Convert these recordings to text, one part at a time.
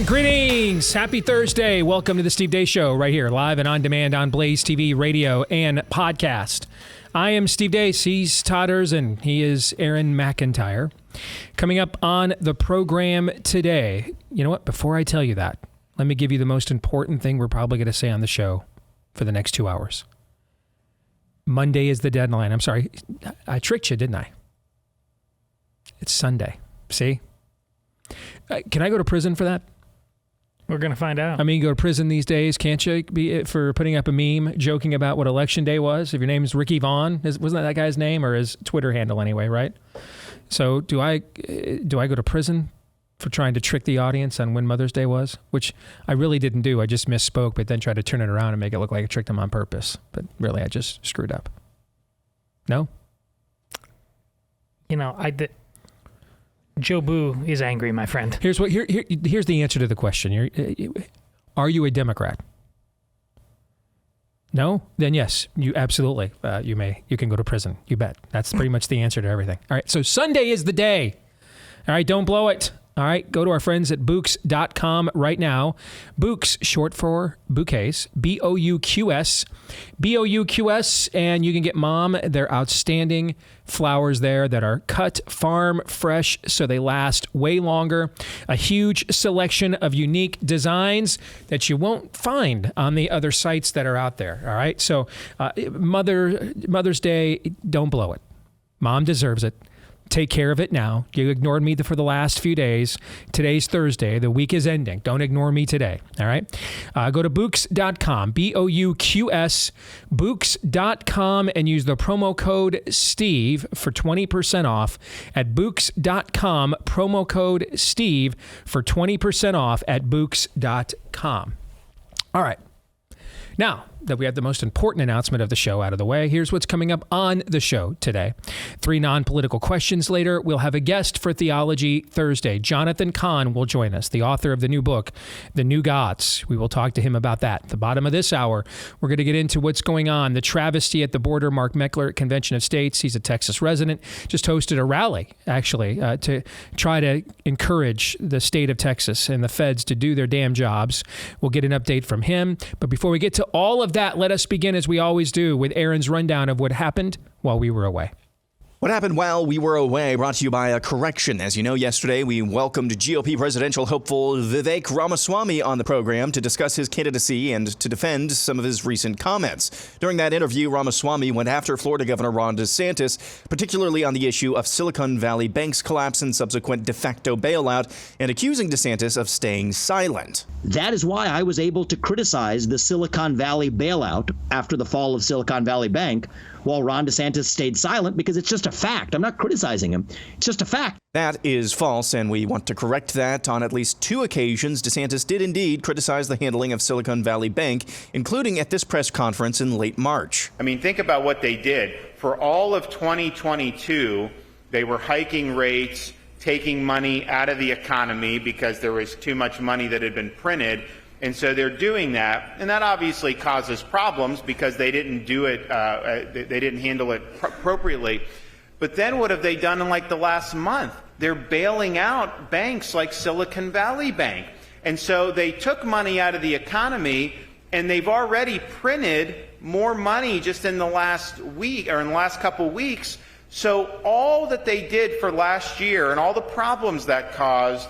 And greetings. Happy Thursday. Welcome to the Steve Deace Show right here, live and on demand on BlazeTV radio and podcast. I am Steve Deace. He's Todd Erzin. He is Aaron McIntyre. Coming up on the program today, you know what? Before I tell you that, let me give you the most important thing we're probably going to say on the show for the next 2 hours. Monday is the deadline. I'm sorry. I tricked you, didn't I? It's Sunday. See? Can I go to prison for that? We're going to find out. I mean, you go to prison these days, can't you, for putting up a meme joking about what Election Day was? If your name is Ricky Vaughn, wasn't that guy's name, or his Twitter handle anyway, right? So do I go to prison for trying to trick the audience on when Mother's Day was? Which I really didn't do. I just misspoke, but then tried to turn it around and make it look like I tricked them on purpose. But really, I just screwed up. No? You know, Joe Boo is angry, my friend. Here's the answer to the question. Are you a Democrat? No? Then yes, you absolutely. You can go to prison. You bet. That's pretty much the answer to everything. All right. So Sunday is the day. All right. Don't blow it. All right. Go to our friends at Bouqs.com right now. Bouqs, short for bouquets. Bouqs. Bouqs. And you can get Mom their outstanding flowers there that are cut farm fresh, so they last way longer. A huge selection of unique designs that you won't find on the other sites that are out there. All right. So Mother's Day, don't blow it. Mom deserves it. Take care of it now. You ignored me for the last few days. Today's Thursday. The week is ending. Don't ignore me today. All right? Go to Bouqs.com, Bouqs, Bouqs.com, and use the promo code STEVE for 20% off at Bouqs.com, promo code STEVE for 20% off at Bouqs.com. All right. Now that we have the most important announcement of the show out of the way, here's what's coming up on the show today. 3 non-political questions later, we'll have a guest for Theology Thursday. Jonathan Cahn will join us, the author of the new book, The New Gods. We will talk to him about that. At the bottom of this hour, we're going to get into what's going on, the travesty at the border. Mark Meckler at Convention of States, he's a Texas resident, just hosted a rally, actually, to try to encourage the state of Texas and the feds to do their damn jobs. We'll get an update from him. But before we get to all of that, let us begin, as we always do, with Aaron's rundown of what happened while we were away. What happened while we were away, brought to you by a correction. As you know, yesterday we welcomed GOP presidential hopeful Vivek Ramaswamy on the program to discuss his candidacy and to defend some of his recent comments. During that interview, Ramaswamy went after Florida Governor Ron DeSantis, particularly on the issue of Silicon Valley Bank's collapse and subsequent de facto bailout, and accusing DeSantis of staying silent. That is why I was able to criticize the Silicon Valley bailout after the fall of Silicon Valley Bank, while Ron DeSantis stayed silent, because it's just a fact. I'm not criticizing him. It's just a fact. That is false, and we want to correct that. On at least 2 occasions, DeSantis did indeed criticize the handling of Silicon Valley Bank, including at this press conference in late March. I mean, think about what they did. For all of 2022, they were hiking rates, taking money out of the economy because there was too much money that had been printed. And so they're doing that, and that obviously causes problems because they didn't do it, they didn't handle it appropriately. But then what have they done in like the last month? They're bailing out banks like Silicon Valley Bank. And so they took money out of the economy, and they've already printed more money just in the last week, or in the last couple weeks. So all that they did for last year and all the problems that caused,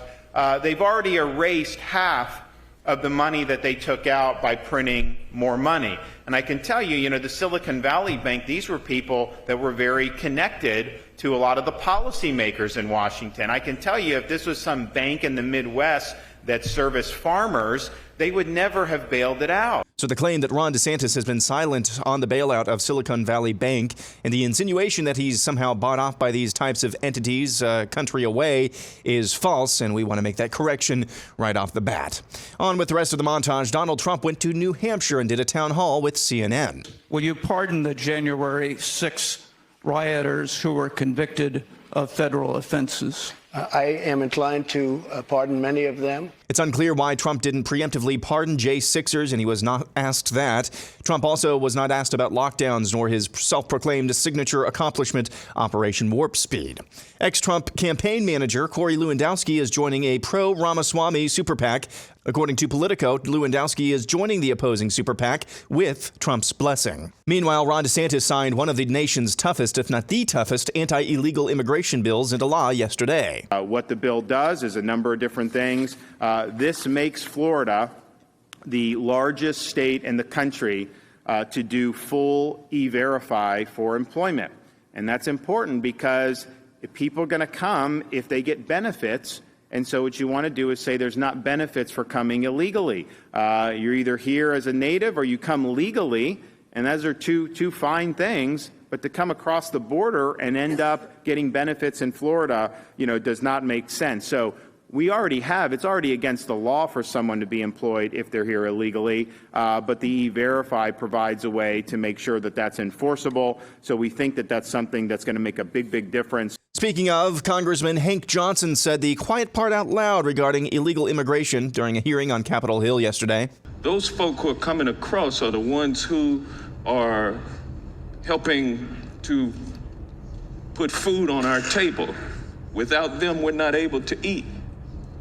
they've already erased half of the money that they took out by printing more money. And I can tell you, the Silicon Valley Bank, these were people that were very connected to a lot of the policymakers in Washington. I can tell you, if this was some bank in the Midwest that serviced farmers, they would never have bailed it out. So the claim that Ron DeSantis has been silent on the bailout of Silicon Valley Bank and the insinuation that he's somehow bought off by these types of entities country away is false, and we want to make that correction right off the bat. On with the rest of the montage, Donald Trump went to New Hampshire and did a town hall with CNN. Will you pardon the January 6 rioters who were convicted of federal offenses? I am inclined to pardon many of them. It's unclear why Trump didn't preemptively pardon J6ers, and he was not asked that. Trump also was not asked about lockdowns nor his self-proclaimed signature accomplishment, Operation Warp Speed. Ex-Trump campaign manager Corey Lewandowski is joining a pro-Ramaswamy super PAC. According to Politico, Lewandowski is joining the opposing super PAC with Trump's blessing. Meanwhile, Ron DeSantis signed one of the nation's toughest, if not the toughest, anti-illegal immigration bills into law yesterday. What the bill does is a number of different things. This makes Florida the largest state in the country to do full E-Verify for employment. And that's important because if people are going to come if they get benefits. And so what you want to do is say there's not benefits for coming illegally. You're either here as a native or you come legally, and those are two fine things. But to come across the border and end up getting benefits in Florida, does not make sense. So it's already against the law for someone to be employed if they're here illegally, but the E-Verify provides a way to make sure that that's enforceable. So we think that that's something that's going to make a big difference. Speaking of, Congressman Hank Johnson said the quiet part out loud regarding illegal immigration during a hearing on Capitol Hill yesterday. Those folk who are coming across are the ones who are helping to put food on our table. Without them, we're not able to eat.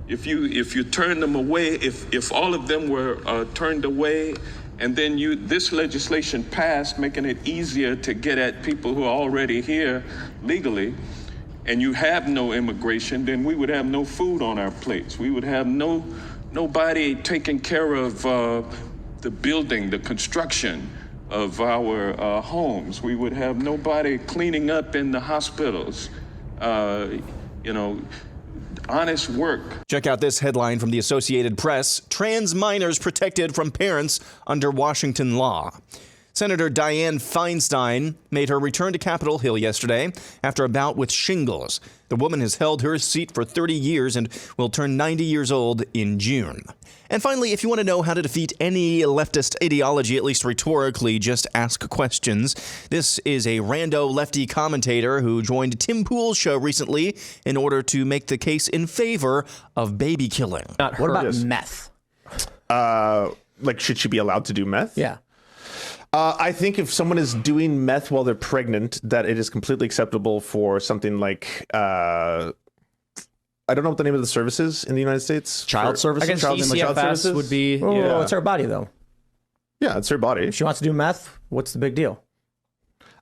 If you turn them away, if all of them were turned away, and then this legislation passed, making it easier to get at people who are already here legally, and you have no immigration, then we would have no food on our plates. We would have nobody taking care of the building, the construction of our homes. We would have nobody cleaning up in the hospitals. Honest work. Check out this headline from the Associated Press. Trans minors protected from parents under Washington law. Senator Dianne Feinstein made her return to Capitol Hill yesterday after a bout with shingles. The woman has held her seat for 30 years and will turn 90 years old in June. And finally, if you want to know how to defeat any leftist ideology, at least rhetorically, just ask questions. This is a rando lefty commentator who joined Tim Pool's show recently in order to make the case in favor of baby killing. What about meth? Should she be allowed to do meth? Yeah. I think if someone is doing meth while they're pregnant, that it is completely acceptable for something like, I don't know what the name of the services in the United States. Child services? I guess ECFS would be... It's her body, though. Yeah, it's her body. If she wants to do meth, what's the big deal?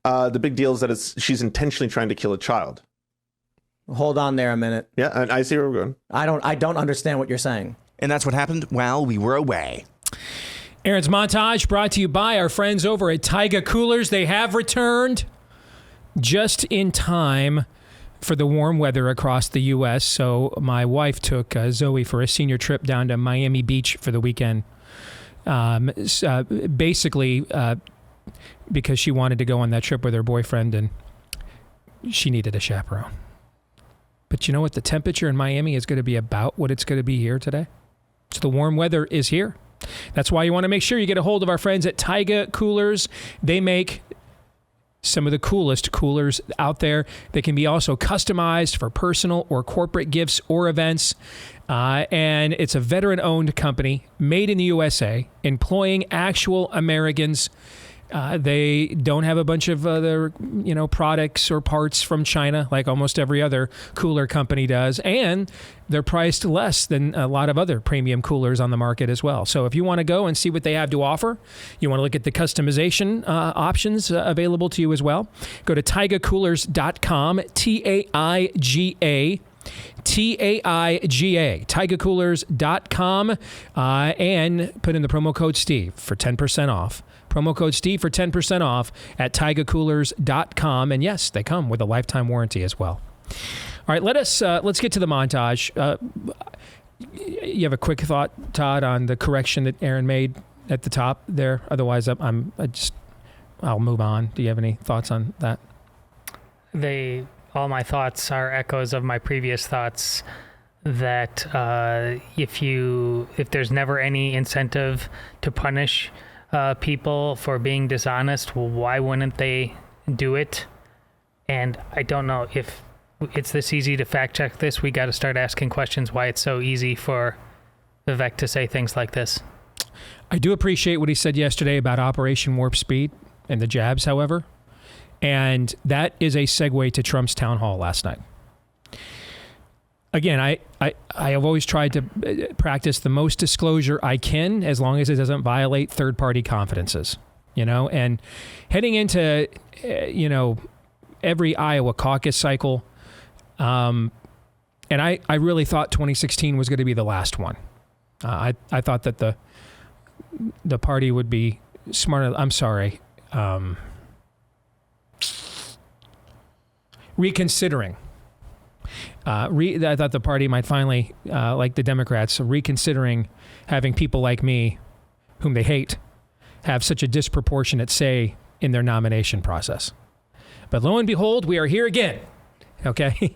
The big deal is that she's intentionally trying to kill a child. Hold on there a minute. Yeah, and I see where we're going. I don't understand what you're saying. And that's what happened while we were away. Aaron's Montage brought to you by our friends over at Taiga Coolers. They have returned just in time for the warm weather across the U.S. So my wife took Zoe for a senior trip down to Miami Beach for the weekend. Basically, because she wanted to go on that trip with her boyfriend and she needed a chaperone. But you know what? The temperature in Miami is going to be about what it's going to be here today. So the warm weather is here. That's why you want to make sure you get a hold of our friends at Taiga Coolers. They make some of the coolest coolers out there. They can be also customized for personal or corporate gifts or events. And it's a veteran-owned company, made in the USA, employing actual Americans. They don't have a bunch of other, products or parts from China like almost every other cooler company does. And they're priced less than a lot of other premium coolers on the market as well. So if you want to go and see what they have to offer, you want to look at the customization options available to you as well, go to taigacoolers.com, TAIGA, taigacoolers.com, and put in the promo code Steve for 10% off. Promo code Steve for 10% off at taigacoolers.com. And yes, they come with a lifetime warranty as well. All right, let's get to the montage. You have a quick thought, Todd, on the correction that Aaron made at the top there? Otherwise, I'll move on. Do you have any thoughts on that? All my thoughts are echoes of my previous thoughts that if there's never any incentive to punish people for being dishonest, well, why wouldn't they do it? And I don't know if it's this easy to fact check this. We got to start asking questions why it's so easy for Vivek to say things like this. I do appreciate what he said yesterday about Operation Warp Speed and the jabs, however. And that is a segue to Trump's town hall last night. Again, I have always tried to practice the most disclosure I can, as long as it doesn't violate third-party confidences, and heading into, every Iowa caucus cycle. And I really thought 2016 was going to be the last one. I thought that the party would be smarter. I'm sorry. Reconsidering. I thought the party might finally, like the Democrats, reconsidering having people like me, whom they hate, have such a disproportionate say in their nomination process. But lo and behold, we are here again. Okay.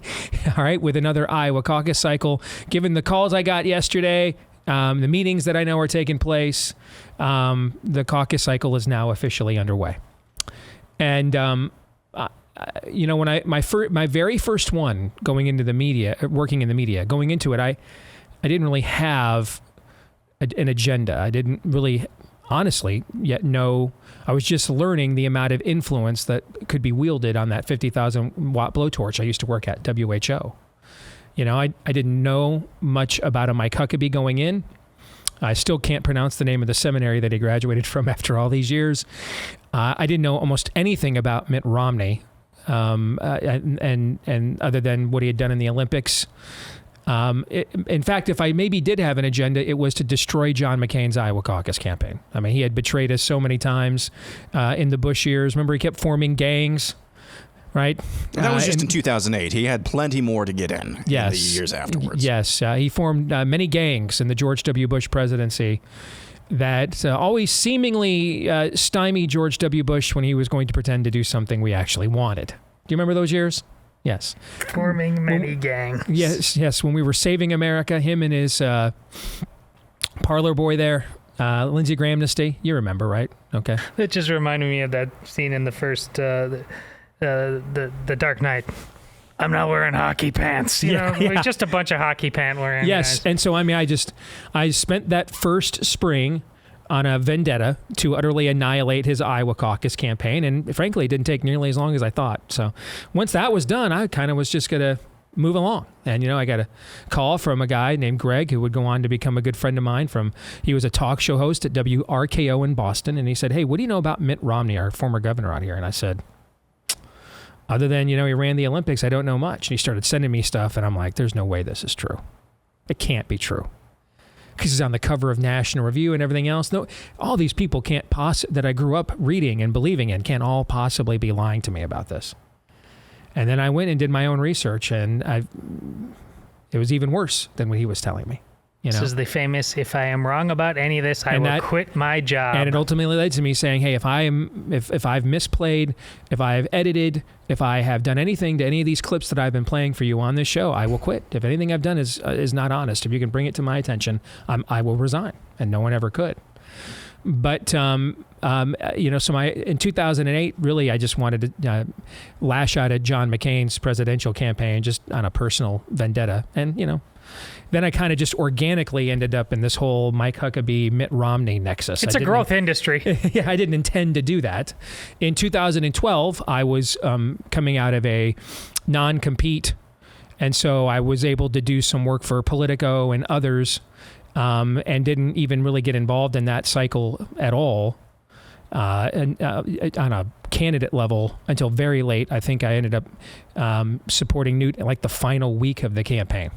All right. With another Iowa caucus cycle. Given the calls I got yesterday, the meetings that I know are taking place, the caucus cycle is now officially underway. And, when my very first one going into the media, working in the media, going into it, I didn't really have an agenda. I didn't really, honestly, yet know. I was just learning the amount of influence that could be wielded on that 50,000 watt blowtorch I used to work at, WHO. I didn't know much about a Mike Huckabee going in. I still can't pronounce the name of the seminary that he graduated from after all these years. I didn't know almost anything about Mitt Romney, and other than what he had done in the Olympics. In fact, if I maybe did have an agenda, it was to destroy John McCain's Iowa caucus campaign. I mean, he had betrayed us so many times in the Bush years. Remember, he kept forming gangs, right? That was just in 2008. He had plenty more to get in the years afterwards. Yes, he formed many gangs in the George W. Bush presidency that always seemingly stymied George W. Bush when he was going to pretend to do something we actually wanted. Do you remember those years? Yes. Forming many gangs. Yes. When we were saving America, him and his parlor boy there, Lindsey Graham Nasty. You remember, right? Okay. It just reminded me of that scene in the first, the Dark Knight. I'm not wearing hockey pants. You know, we're just a bunch of hockey pant wearing guys. And so, I mean, I spent that first spring on a vendetta to utterly annihilate his Iowa caucus campaign. And frankly, it didn't take nearly as long as I thought. So once that was done, I kind of was just going to move along. And, I got a call from a guy named Greg, who would go on to become a good friend of mine. He was a talk show host at WRKO in Boston. And he said, "Hey, what do you know about Mitt Romney, our former governor out here?" And I said, "Other than, he ran the Olympics, I don't know much." And he started sending me stuff. And I'm like, there's no way this is true. It can't be true. Because he's on the cover of National Review and everything else. No, all these people that I grew up reading and believing in can't all possibly be lying to me about this. And then I went and did my own research, and it was even worse than what he was telling me. This is the famous, if I am wrong about any of this, I will quit my job. And it ultimately led to me saying, hey, if I've misplayed, if I've edited, if I have done anything to any of these clips that I've been playing for you on this show, I will quit. If anything I've done is not honest, if you can bring it to my attention, I will resign. And no one ever could. But, so in 2008, really, I just wanted to lash out at John McCain's presidential campaign just on a personal vendetta. And, then I kind of just organically ended up in this whole Mike Huckabee, Mitt Romney nexus. It's a growth industry. Yeah, I didn't intend to do that. In 2012, I was coming out of a non-compete, and so I was able to do some work for Politico and others, and didn't even really get involved in that cycle at all. On a candidate level until very late. I think I ended up supporting Newt like the final week of the campaign.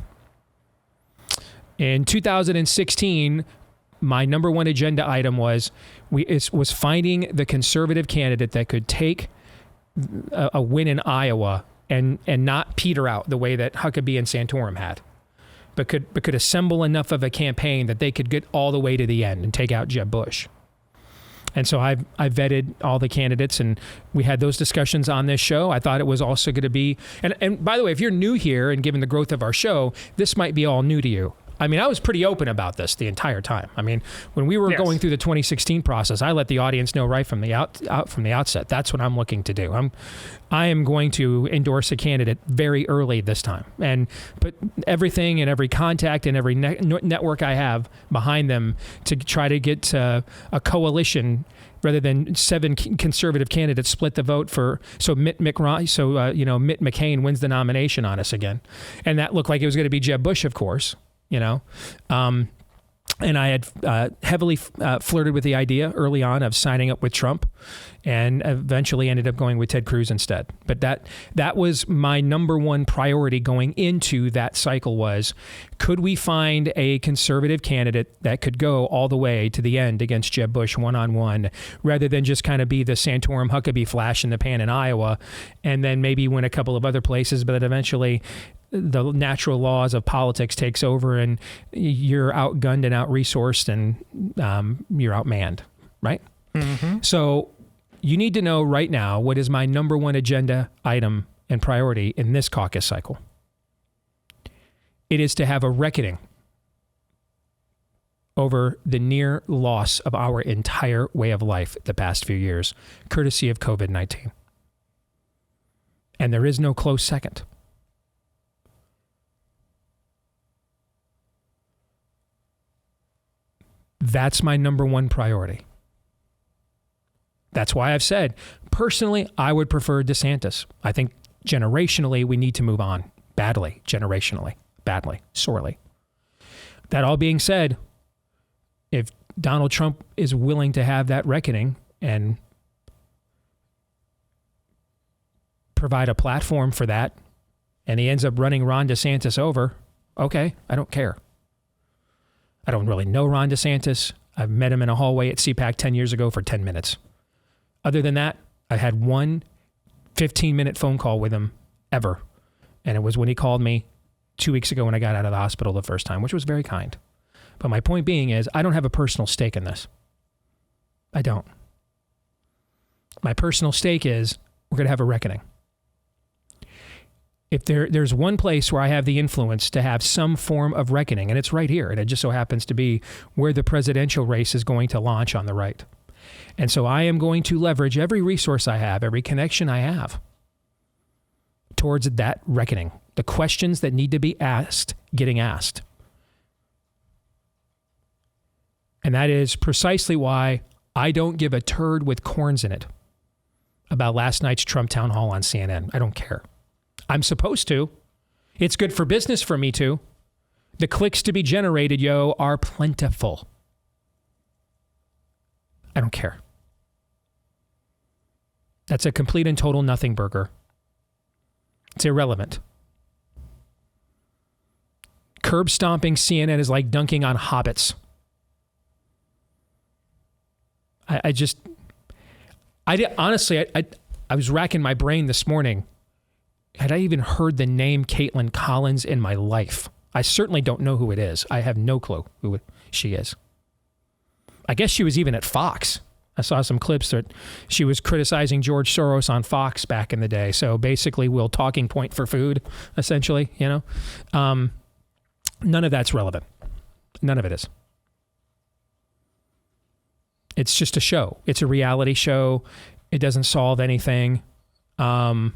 In 2016, my number one agenda item was finding the conservative candidate that could take a win in Iowa and not peter out the way that Huckabee and Santorum had, but could assemble enough of a campaign that they could get all the way to the end and take out Jeb Bush. And so I vetted all the candidates, and we had those discussions on this show. I thought it was also going to be, and by the way, if you're new here and given the growth of our show, this might be all new to you. I mean, I was pretty open about this the entire time. I mean, when we were going through the 2016 process, I let the audience know right from the outset. That's what I'm looking to do. I am going to endorse a candidate very early this time and put everything and every contact and every network I have behind them to try to get a coalition rather than 7 conservative candidates split the vote Mitt McCain wins the nomination on us again. And that looked like it was going to be Jeb Bush, of course, and I had heavily flirted with the idea early on of signing up with Trump, and eventually ended up going with Ted Cruz instead. But that was my number one priority going into that cycle was, could we find a conservative candidate that could go all the way to the end against Jeb Bush one-on-one, rather than just kind of be the Santorum Huckabee flash in the pan in Iowa, and then maybe win a couple of other places, but eventually the natural laws of politics takes over and you're outgunned and out-resourced and you're outmanned, right? Mm-hmm. So you need to know right now what is my number one agenda item and priority in this caucus cycle. It is to have a reckoning over the near loss of our entire way of life the past few years, courtesy of COVID-19. And there is no close second. That's my number one priority. That's why I've said, personally, I would prefer DeSantis. I think generationally, we need to move on badly, generationally, badly, sorely. That all being said, if Donald Trump is willing to have that reckoning and provide a platform for that, and he ends up running Ron DeSantis over, okay, I don't care. I don't really know Ron DeSantis. I've met him in a hallway at CPAC 10 years ago for 10 minutes. Other than that, I had one 15-minute phone call with him ever. And it was when he called me 2 weeks ago when I got out of the hospital the first time, which was very kind. But my point being is, I don't have a personal stake in this. I don't. My personal stake is we're going to have a reckoning. If there's one place where I have the influence to have some form of reckoning, and it's right here, and it just so happens to be where the presidential race is going to launch on the right. And so I am going to leverage every resource I have, every connection I have, towards that reckoning. The questions that need to be asked, getting asked. And that is precisely why I don't give a turd with corns in it about last night's Trump town hall on CNN. I don't care. I'm supposed to. It's good for business for me to. The clicks to be generated, are plentiful. I don't care. That's a complete and total nothing burger. It's irrelevant. Curb stomping CNN is like dunking on hobbits. I was racking my brain this morning. Had I even heard the name Caitlin Collins in my life? I certainly don't know who it is. I have no clue who she is. I guess she was even at Fox. I saw some clips that she was criticizing George Soros on Fox back in the day. So basically, we'll talking point for food, essentially, None of that's relevant. None of it is. It's just a show. It's a reality show. It doesn't solve anything. And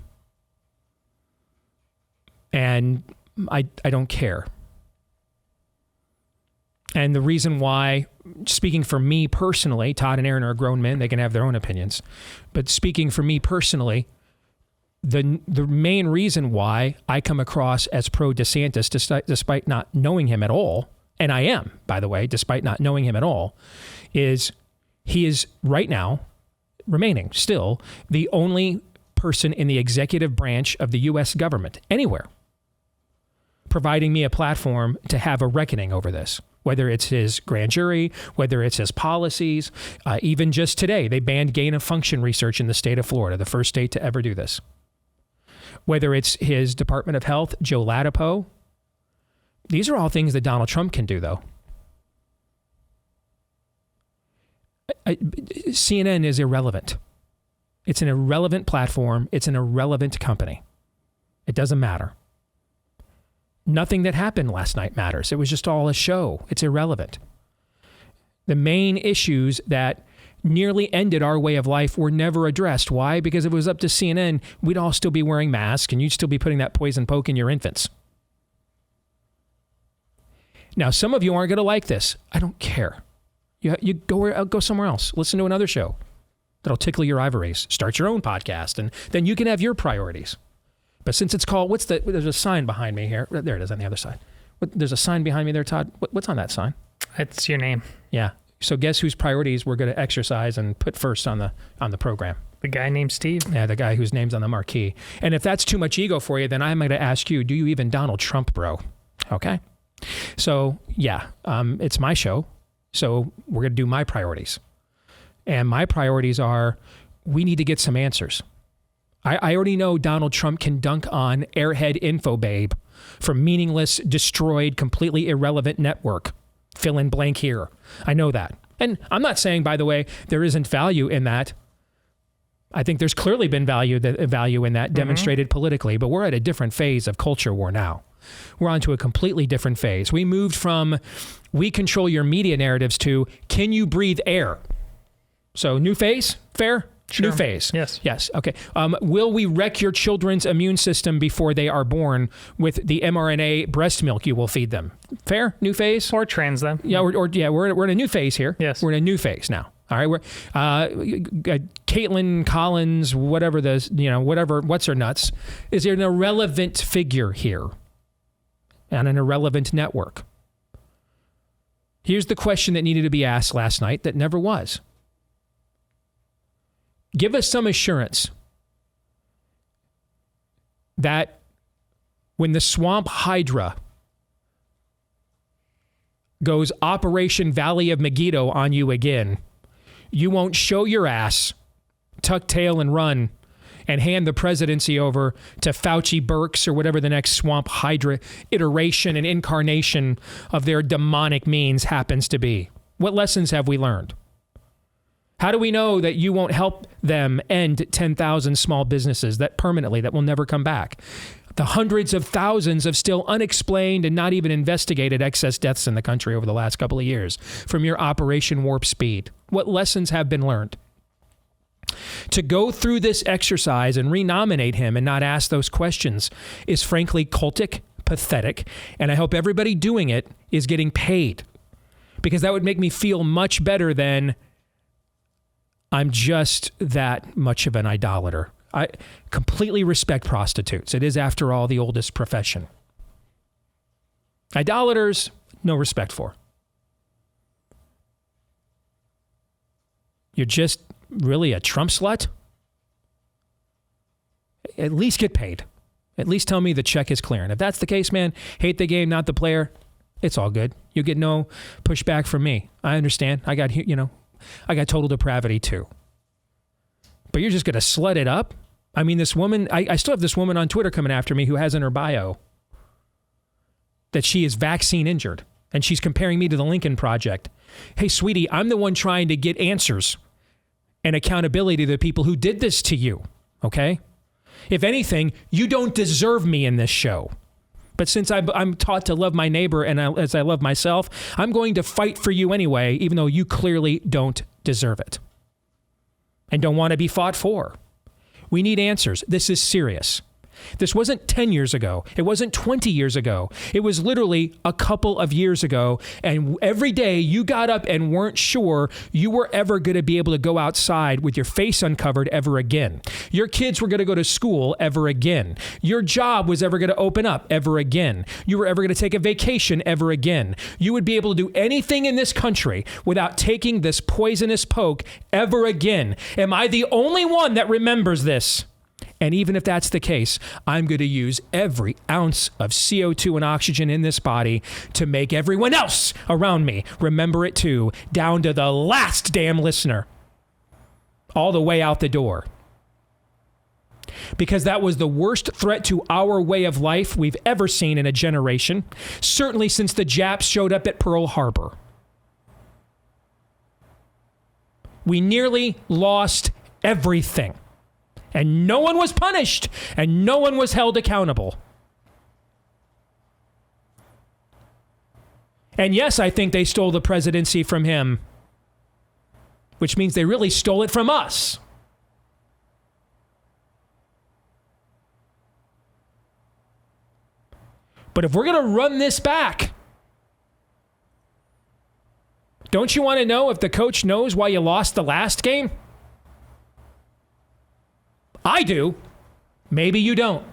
I don't care. And the reason why, speaking for me personally, Todd and Aaron are grown men, they can have their own opinions. But speaking for me personally, the main reason why I come across as pro DeSantis, despite not knowing him at all, and I am, by the way, despite not knowing him at all, is he is right now, remaining still, the only person in the executive branch of the U.S. government, anywhere, providing me a platform to have a reckoning over this, whether it's his grand jury, whether it's his policies. Even just today, they banned gain-of-function research in the state of Florida, the first state to ever do this. Whether it's his Department of Health, Joe Ladapo. These are all things that Donald Trump can do, though. CNN is irrelevant. It's an irrelevant platform. It's an irrelevant company. It doesn't matter. Nothing that happened last night matters. It was just all a show. It's irrelevant. The main issues that nearly ended our way of life were never addressed. Why? Because if it was up to CNN, we'd all still be wearing masks and you'd still be putting that poison poke in your infants. Now, some of you aren't going to like this. I don't care. You go somewhere else. Listen to another show that'll tickle your ivories. Start your own podcast, and then you can have your priorities. But since it's called, there's a sign behind me here. There it is on the other side. There's a sign behind me there, Todd. What's on that sign? It's your name. Yeah. So guess whose priorities we're going to exercise and put first on the program? The guy named Steve? Yeah, the guy whose name's on the marquee. And if that's too much ego for you, then I'm going to ask you, do you even Donald Trump, bro? Okay. So, yeah, it's my show. So we're going to do my priorities. And my priorities are, we need to get some answers. I already know Donald Trump can dunk on Airhead Info Babe from meaningless, destroyed, completely irrelevant network. Fill in blank here. I know that. And I'm not saying, by the way, there isn't value in that. I think there's clearly been value in that demonstrated politically, but we're at a different phase of culture war now. We're on to a completely different phase. We moved from we control your media narratives to can you breathe air? So new phase, fair? Sure. New phase. Yes. Okay. Will we wreck your children's immune system before they are born with the mRNA breast milk you will feed them? Fair? New phase? Or trans them. Yeah. We're in a new phase here. Yes. We're in a new phase now. All right. We're Caitlin Collins, whatever what's her nuts, is an irrelevant figure here on an irrelevant network. Here's the question that needed to be asked last night that never was. Give us some assurance that when the swamp hydra goes Operation Valley of Megiddo on you again, you won't show your ass, tuck tail and run, and hand the presidency over to Fauci Burks or whatever the next swamp hydra iteration and incarnation of their demonic means happens to be. What lessons have we learned? How do we know that you won't help them end 10,000 small businesses that will never come back? The hundreds of thousands of still unexplained and not even investigated excess deaths in the country over the last couple of years from your Operation Warp Speed. What lessons have been learned? To go through this exercise and renominate him and not ask those questions is frankly cultic, pathetic, and I hope everybody doing it is getting paid, because that would make me feel much better than I'm just that much of an idolater. I completely respect prostitutes. It is, after all, the oldest profession. Idolaters, no respect for. You're just really a Trump slut? At least get paid. At least tell me the check is clear. And if that's the case, man, hate the game, not the player, it's all good. You get no pushback from me. I understand. I got total depravity too. But you're just going to slut it up? I mean, this woman, I still have this woman on Twitter coming after me who has in her bio that she is vaccine injured. And she's comparing me to the Lincoln Project. Hey, sweetie, I'm the one trying to get answers and accountability to the people who did this to you, okay? If anything, you don't deserve me in this show. But since I'm taught to love my neighbor and as I love myself, I'm going to fight for you anyway, even though you clearly don't deserve it and don't want to be fought for. We need answers. This is serious. This wasn't 10 years ago. It wasn't 20 years ago. It was literally a couple of years ago. And every day you got up and weren't sure you were ever going to be able to go outside with your face uncovered ever again. Your kids were going to go to school ever again. Your job was ever going to open up ever again. You were ever going to take a vacation ever again. You would be able to do anything in this country without taking this poisonous poke ever again. Am I the only one that remembers this? And even if that's the case, I'm going to use every ounce of CO2 and oxygen in this body to make everyone else around me remember it too, down to the last damn listener, all the way out the door. Because that was the worst threat to our way of life we've ever seen in a generation, certainly since the Japs showed up at Pearl Harbor. We nearly lost everything. And no one was punished, and no one was held accountable. And yes, I think they stole the presidency from him, which means they really stole it from us. But if we're going to run this back, don't you want to know if the coach knows why you lost the last game? I do. Maybe you don't.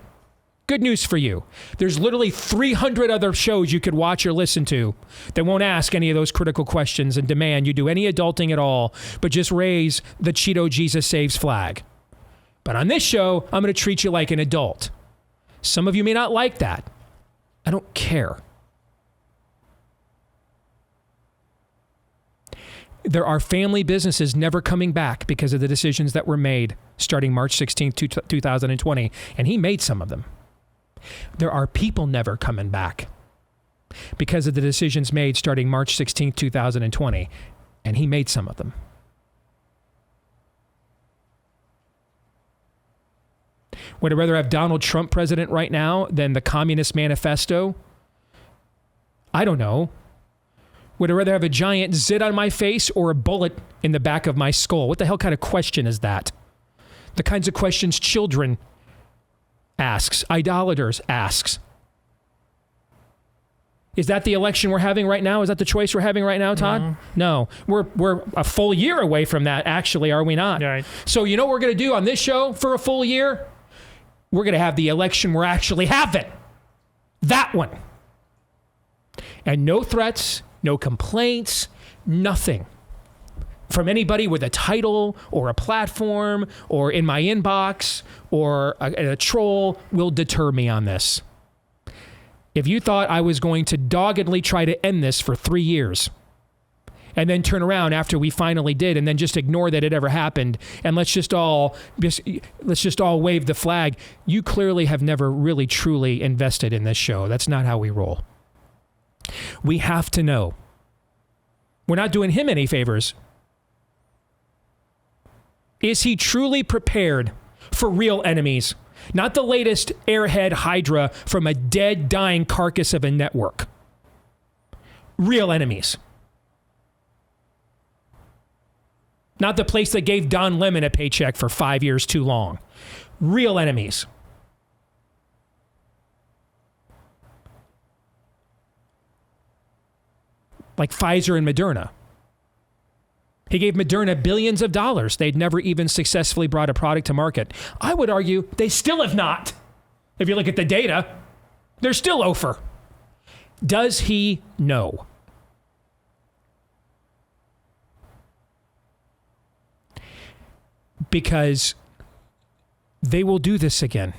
Good news for you. There's literally 300 other shows you could watch or listen to that won't ask any of those critical questions and demand you do any adulting at all, but just raise the Cheeto Jesus Saves flag. But on this show, I'm going to treat you like an adult. Some of you may not like that. I don't care. There are family businesses never coming back because of the decisions that were made starting March 16, 2020, and he made some of them. There are people never coming back because of the decisions made starting March 16, 2020, and he made some of them. Would I rather have Donald Trump president right now than the Communist Manifesto? I don't know. Would I rather have a giant zit on my face or a bullet in the back of my skull? What the hell kind of question is that? The kinds of questions children asks, idolaters asks. Is that the election we're having right now? Is that the choice we're having right now, Todd? No. We're a full year away from that, actually, are we not? Right. So you know what we're going to do on this show for a full year? We're going to have the election we're actually having. That one. And no threats, no complaints, nothing from anybody with a title or a platform or in my inbox or a troll will deter me on this. If you thought I was going to doggedly try to end this for 3 years and then turn around after we finally did and then just ignore that it ever happened and let's just all wave the flag, you clearly have never really truly invested in this show. That's not how we roll. We have to know. We're not doing him any favors. Is he truly prepared for real enemies? Not the latest airhead hydra from a dead, dying carcass of a network. Real enemies. Not the place that gave Don Lemon a paycheck for 5 years too long. Real enemies. Like Pfizer and Moderna. He gave Moderna billions of dollars. They'd never even successfully brought a product to market. I would argue they still have not. If you look at the data, they're still over. Does he know? Because they will do this again.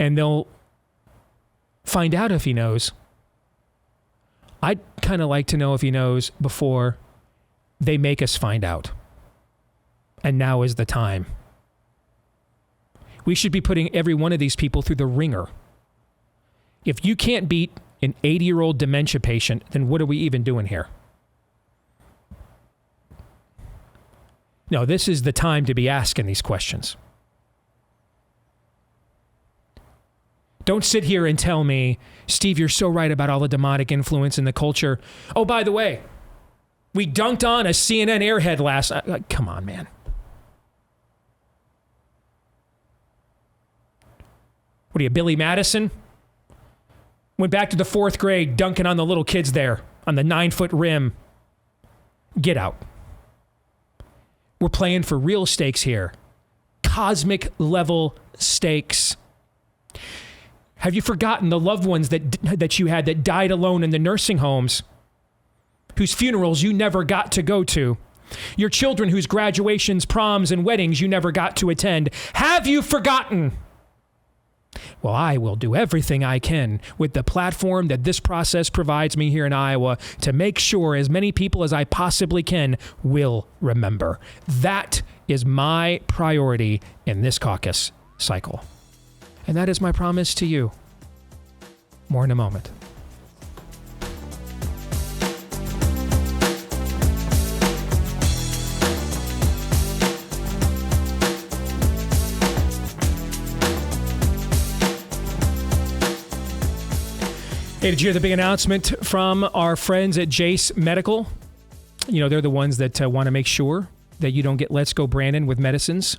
And they'll find out if he knows. I'd kind of like to know if he knows before they make us find out. And now is the time. We should be putting every one of these people through the ringer. If you can't beat an 80-year-old dementia patient, then what are we even doing here? No, this is the time to be asking these questions. Don't sit here and tell me, Steve, you're so right about all the demonic influence in the culture. Oh, by the way, we dunked on a CNN airhead last night. Come on, man. What are you, Billy Madison? Went back to the 4th grade, dunking on the little kids there on the 9-foot rim. Get out. We're playing for real stakes here. Cosmic level stakes. Have you forgotten the loved ones that you had that died alone in the nursing homes, whose funerals you never got to go to? Your children whose graduations, proms, and weddings you never got to attend. Have you forgotten? Well, I will do everything I can with the platform that this process provides me here in Iowa to make sure as many people as I possibly can will remember. That is my priority in this caucus cycle. And that is my promise to you. More in a moment. Hey, did you hear the big announcement from our friends at Jace Medical? You know, they're the ones that want to make sure that you don't get Let's Go Brandon with medicines,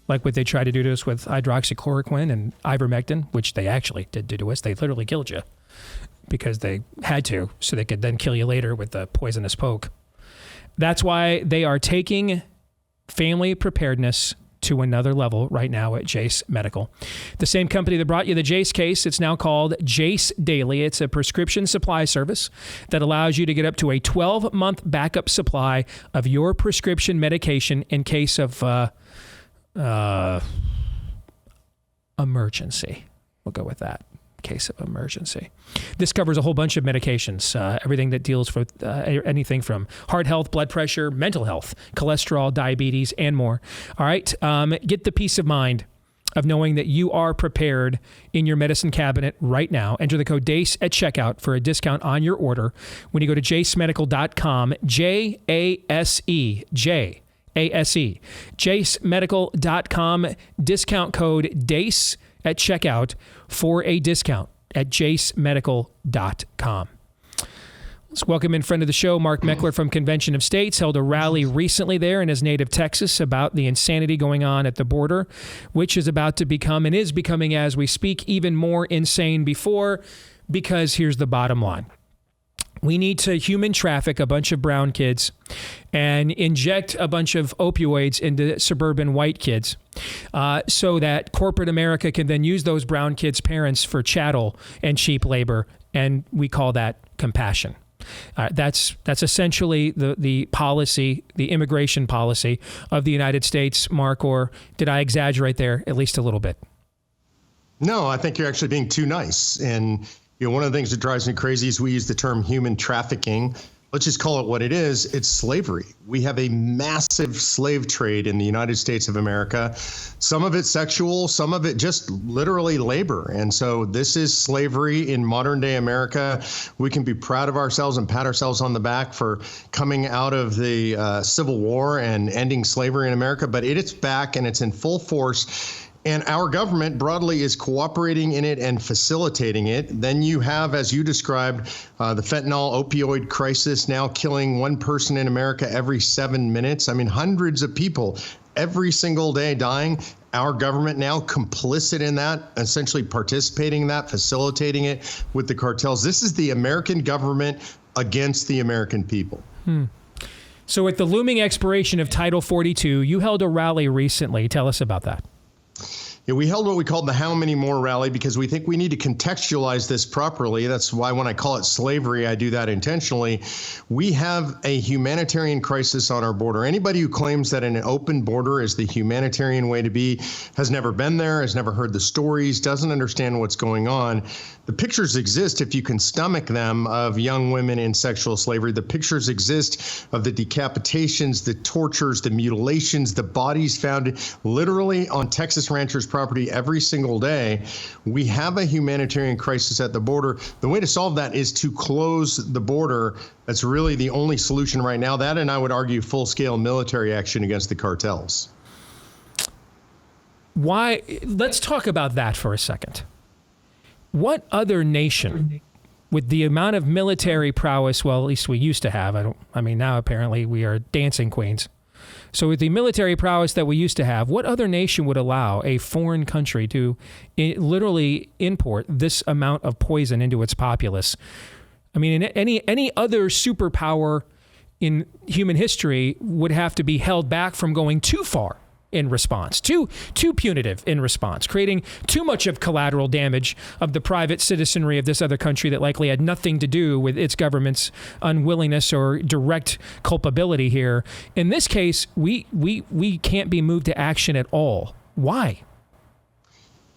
like what they tried to do to us with hydroxychloroquine and ivermectin, which they actually did do to us. They literally killed you because they had to, so they could then kill you later with the poisonous poke. That's why they are taking family preparedness to another level right now at Jace Medical. The same company that brought you the Jace case, it's now called Jace Daily. It's a prescription supply service that allows you to get up to a 12-month backup supply of your prescription medication in case of emergency. We'll go with that. Case of emergency. This covers a whole bunch of medications, everything that deals with anything from heart health, blood pressure, mental health, cholesterol, diabetes, and more. All right, get the peace of mind of knowing that you are prepared in your medicine cabinet right now. Enter the code DACE at checkout for a discount on your order when you go to jacemedical.com, J-A-S-E, J-A-S-E, jacemedical.com, discount code DACE at checkout for a discount at jacemedical.com. Let's welcome in friend of the show, Mark Meckler from Convention of States. Held a rally recently there in his native Texas about the insanity going on at the border, which is about to become and is becoming as we speak even more insane because here's the bottom line. We need to human traffic a bunch of brown kids and inject a bunch of opioids into suburban white kids so that corporate America can then use those brown kids' parents for chattel and cheap labor. And we call that compassion. That's essentially the policy, the immigration policy of the United States, Mark, or did I exaggerate there at least a little bit? No, I think you're actually being too nice. And one of the things that drives me crazy is we use the term human trafficking. Let's just call it what it is. It's slavery. We have a massive slave trade in the United States of America. Some of it sexual, some of it just literally labor. And so this is slavery in modern day America. We can be proud of ourselves and pat ourselves on the back for coming out of the Civil War and ending slavery in America, but it's back and it's in full force. And our government broadly is cooperating in it and facilitating it. Then you have, as you described, the fentanyl opioid crisis now killing one person in America every 7 minutes. I mean, hundreds of people every single day dying. Our government now complicit in that, essentially participating in that, facilitating it with the cartels. This is the American government against the American people. So at the looming expiration of Title 42, you held a rally recently. Tell us about that. Yeah, we held what we called the How Many More rally because we think we need to contextualize this properly. That's why when I call it slavery, I do that intentionally. We have a humanitarian crisis on our border. Anybody who claims that an open border is the humanitarian way to be has never been there, has never heard the stories, doesn't understand what's going on. The pictures exist if you can stomach them of young women in sexual slavery. The pictures exist of the decapitations, the tortures, the mutilations, the bodies found literally on Texas ranchers' property every single day. We have a humanitarian crisis at the border. The way to solve that is to close the border. That's really the only solution right now. That, and I would argue, full-scale military action against the cartels. Why? Let's talk about that for a second. What other nation, with the amount of military prowess, well, at least we used to have, now apparently we are dancing queens. So with the military prowess that we used to have, what other nation would allow a foreign country to literally import this amount of poison into its populace? I mean, any other superpower in human history would have to be held back from going too far in response, too punitive in response, creating too much of collateral damage of the private citizenry of this other country that likely had nothing to do with its government's unwillingness or direct culpability here. In this case, we can't be moved to action at all. Why?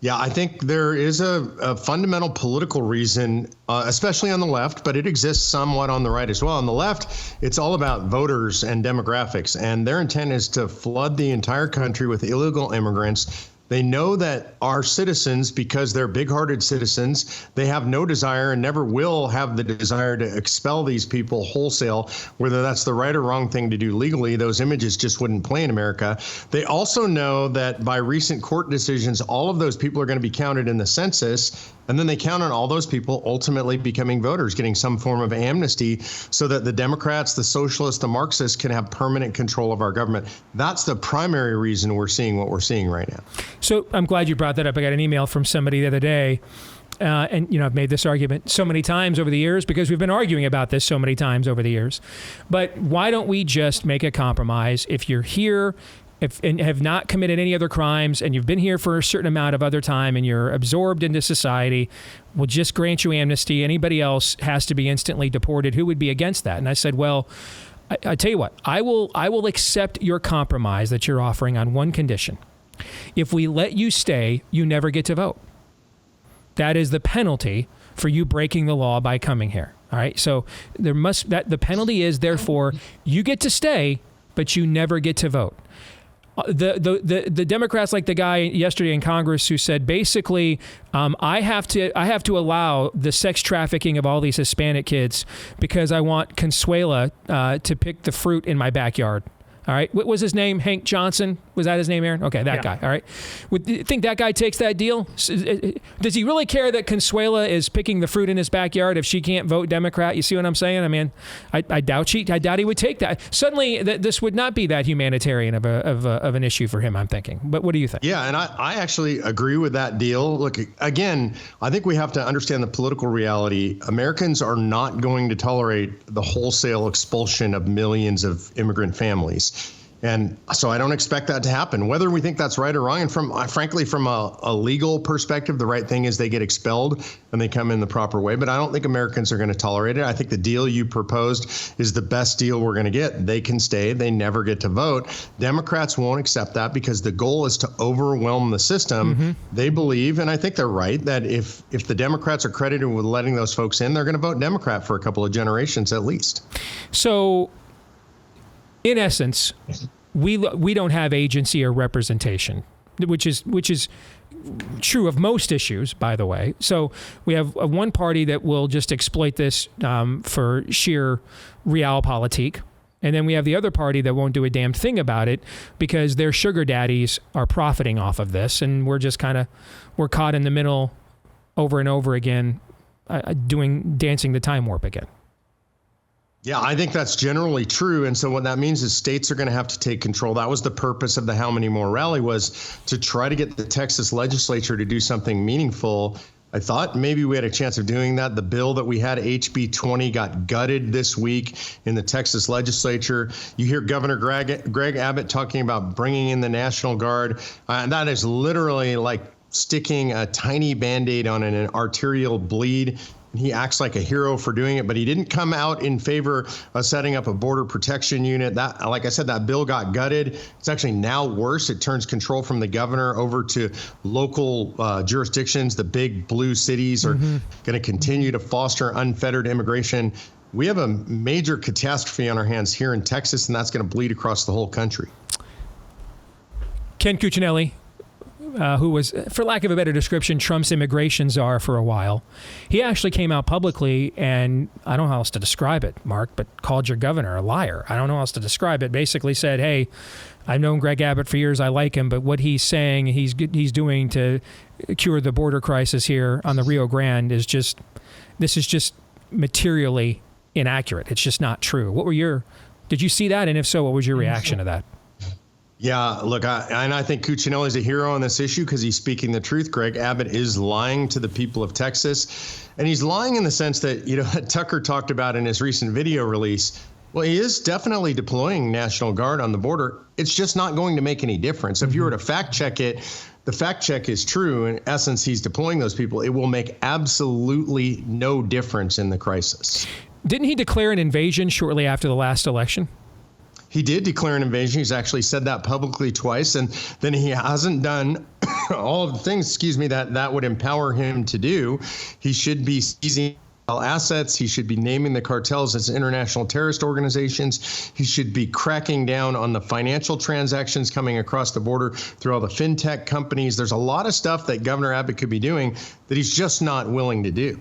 Yeah, I think there is a fundamental political reason, especially on the left, but it exists somewhat on the right as well. On the left, it's all about voters and demographics, and their intent is to flood the entire country with illegal immigrants. They know that our citizens, because they're big-hearted citizens, they have no desire and never will have the desire to expel these people wholesale, whether that's the right or wrong thing to do legally. Those images just wouldn't play in America. They also know that by recent court decisions, all of those people are going to be counted in the census. And then they count on all those people ultimately becoming voters, getting some form of amnesty so that the Democrats, the socialists, the Marxists can have permanent control of our government. That's the primary reason we're seeing what we're seeing right now. So I'm glad you brought that up. I got an email from somebody the other day. And, you know, I've made this argument so many times over the years because we've been arguing about this so many times over the years. But why don't we just make a compromise? If you're here and have not committed any other crimes and you've been here for a certain amount of other time and you're absorbed into society, we'll just grant you amnesty. Anybody else has to be instantly deported. Who would be against that? And I said, well, I tell you what, I will accept your compromise that you're offering on one condition. If we let you stay, you never get to vote. That is the penalty for you breaking the law by coming here. All right. So the penalty is, therefore, you get to stay, but you never get to vote. The Democrats, like the guy yesterday in Congress who said, basically, I have to allow the sex trafficking of all these Hispanic kids because I want Consuela to pick the fruit in my backyard. All right. What was his name? Hank Johnson? Was that his name, Aaron? Okay, that guy. All right. Do you think that guy takes that deal? Does he really care that Consuela is picking the fruit in his backyard if she can't vote Democrat? You see what I'm saying? I mean, I doubt he would take that. Suddenly, this would not be that humanitarian of an issue for him, I'm thinking. But what do you think? Yeah, and I actually agree with that deal. Look, again, I think we have to understand the political reality. Americans are not going to tolerate the wholesale expulsion of millions of immigrant families. And so I don't expect that to happen, whether we think that's right or wrong. And frankly, from a legal perspective, the right thing is they get expelled and they come in the proper way. But I don't think Americans are going to tolerate it. I think the deal you proposed is the best deal we're going to get. They can stay. They never get to vote. Democrats won't accept that because the goal is to overwhelm the system. Mm-hmm. They believe, and I think they're right, that if the Democrats are credited with letting those folks in, they're going to vote Democrat for a couple of generations at least. So, in essence, we don't have agency or representation, which is true of most issues, by the way. So we have one party that will just exploit this for sheer realpolitik, and then we have the other party that won't do a damn thing about it because their sugar daddies are profiting off of this, and we're caught in the middle over and over again, dancing the time warp again. Yeah, I think that's generally true. And so what that means is states are going to have to take control. That was the purpose of the How Many More rally, was to try to get the Texas legislature to do something meaningful. I thought maybe we had a chance of doing that. The bill that we had, HB 20, got gutted this week in the Texas legislature. You hear Governor Greg Abbott talking about bringing in the National Guard. And that is literally like sticking a tiny Band-Aid on an arterial bleed. He acts like a hero for doing it, but he didn't come out in favor of setting up a border protection unit. That, like I said, that bill got gutted. It's actually now worse. It turns control from the governor over to local jurisdictions. The big blue cities are going to continue to foster unfettered immigration. We have a major catastrophe on our hands here in Texas, and that's going to bleed across the whole country. Ken Cuccinelli, who was, for lack of a better description, Trump's immigration czar for a while. He actually came out publicly, and I don't know how else to describe it, Mark, but called your governor a liar. I don't know how else to describe it. Basically said, hey, I've known Greg Abbott for years. I like him, but what he's saying he's doing to cure the border crisis here on the Rio Grande is just materially inaccurate. It's just not true. Did you see that? And if so, what was your reaction to that? Yeah, look, I think Cuccinelli is a hero on this issue because he's speaking the truth. Greg Abbott is lying to the people of Texas. And he's lying in the sense that, Tucker talked about in his recent video release. Well, he is definitely deploying National Guard on the border. It's just not going to make any difference. If you were to fact check it, the fact check is true. In essence, he's deploying those people. It will make absolutely no difference in the crisis. Didn't he declare an invasion shortly after the last election? He did declare an invasion. He's actually said that publicly twice. And then he hasn't done all of the things, that would empower him to do. He should be seizing assets. He should be naming the cartels as international terrorist organizations. He should be cracking down on the financial transactions coming across the border through all the fintech companies. There's a lot of stuff that Governor Abbott could be doing that he's just not willing to do.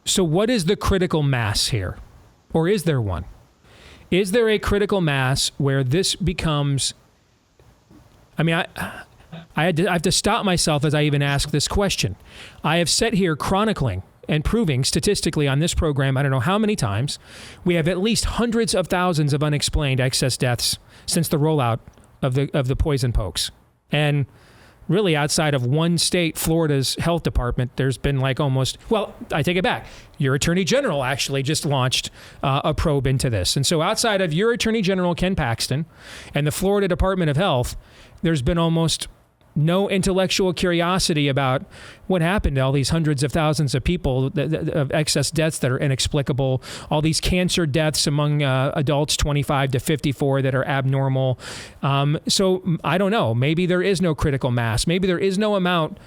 So what is the critical mass here? Or is there one? Is there a critical mass where this becomes, I I have to stop myself as I even ask this question. I have sat here chronicling and proving statistically on this program, I don't know how many times, we have at least hundreds of thousands of unexplained excess deaths since the rollout of the poison pokes. And really, outside of one state, Florida's health department, there's been like almost, well, I take it back. Your Attorney General actually just launched a probe into this. And so outside of your Attorney General, Ken Paxton, and the Florida Department of Health, there's been almost no intellectual curiosity about what happened to all these hundreds of thousands of people of excess deaths that are inexplicable, all these cancer deaths among adults 25 to 54 that are abnormal. So I don't know. Maybe there is no critical mass. Maybe there is no amount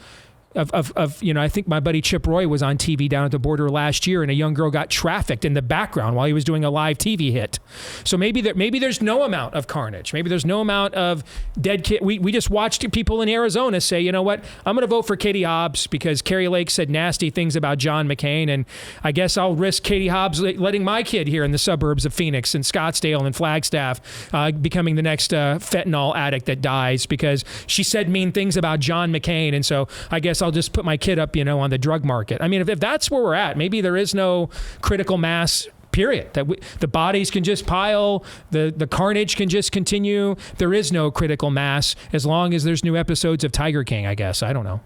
of I think my buddy Chip Roy was on TV down at the border last year, and a young girl got trafficked in the background while he was doing a live TV hit. So maybe there's no amount of carnage. Maybe there's no amount of dead kids. We just watched people in Arizona say, you know what, I'm going to vote for Katie Hobbs because Carrie Lake said nasty things about John McCain, and I guess I'll risk Katie Hobbs letting my kid here in the suburbs of Phoenix and Scottsdale and Flagstaff becoming the next fentanyl addict that dies because she said mean things about John McCain, and so I guess I'll just put my kid up, on the drug market. I mean, if that's where we're at, maybe there is no critical mass, period. That the bodies can just pile, the carnage can just continue. There is no critical mass as long as there's new episodes of Tiger King, I guess. I don't know.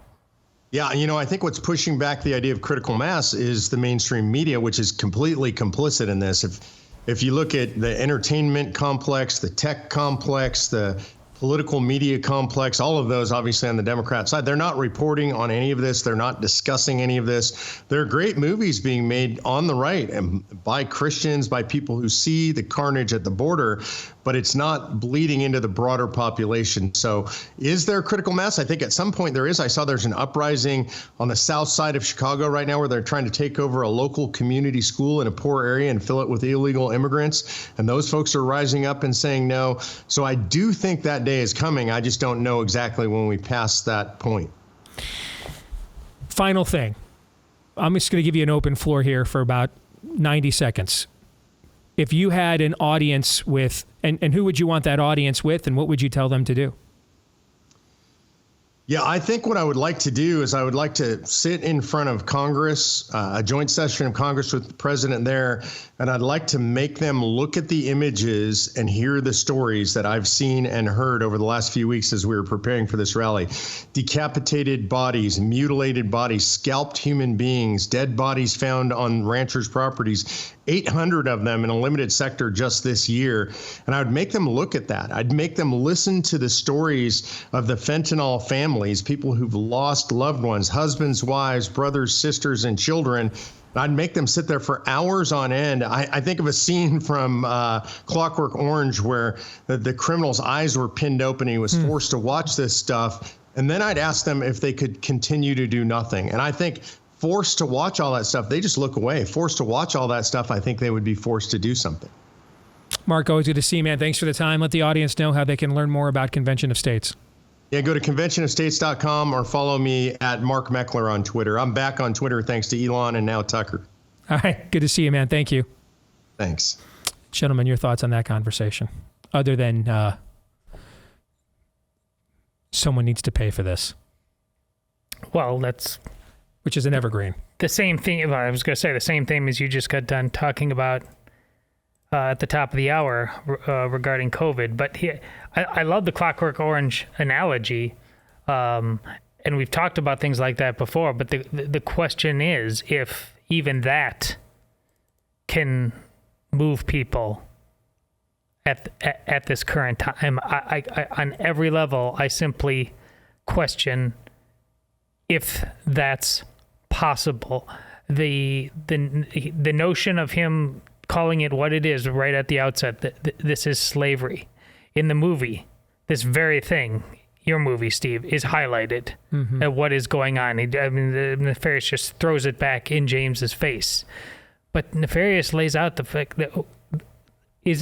Yeah, I think what's pushing back the idea of critical mass is the mainstream media, which is completely complicit in this. If you look at the entertainment complex, the tech complex, the political media complex, all of those obviously on the Democrat side, they're not reporting on any of this. They're not discussing any of this. There are great movies being made on the right and by Christians, by people who see the carnage at the border, but it's not bleeding into the broader population. So is there critical mass? I think at some point there is. I saw there's an uprising on the south side of Chicago right now where they're trying to take over a local community school in a poor area and fill it with illegal immigrants. And those folks are rising up and saying no. So I do think that day is coming. I just don't know exactly when we pass that point. Final thing. I'm just going to give you an open floor here for about 90 seconds. If you had an audience with, and who would you want that audience with, and what would you tell them to do? Yeah, I think what I would like to do is I would like to sit in front of Congress, a joint session of Congress with the president there, and I'd like to make them look at the images and hear the stories that I've seen and heard over the last few weeks as we were preparing for this rally. Decapitated bodies, mutilated bodies, scalped human beings, dead bodies found on ranchers' properties, 800 of them in a limited sector just this year. And I would make them look at that. I'd make them listen to the stories of the fentanyl families, people who've lost loved ones, husbands, wives, brothers, sisters, and children. I'd make them sit there for hours on end. I think of a scene from Clockwork Orange where the criminal's eyes were pinned open. He was forced to watch this stuff. And then I'd ask them if they could continue to do nothing. And I think forced to watch all that stuff, they just look away. Forced to watch all that stuff, I think they would be forced to do something. Mark, always good to see you, man. Thanks for the time. Let the audience know how they can learn more about Convention of States. Yeah, go to conventionofstates.com or follow me at Mark Meckler on Twitter. I'm back on Twitter thanks to Elon and now Tucker. All right. Good to see you, man. Thank you. Thanks. Gentlemen, your thoughts on that conversation, other than someone needs to pay for this? Well, that's... Which is an evergreen. The same thing, I was going to say the same thing as you just got done talking about at the top of the hour regarding COVID. But I love the Clockwork Orange analogy. And we've talked about things like that before. But the question is if even that can move people at this current time. I on every level, I simply question if that's possible. The notion of him calling it what it is right at the outset, that this is slavery. In the movie, this very thing, your movie, Steve, is highlighted at what is going on. The Nefarious just throws it back in James's face. But Nefarious lays out the fact that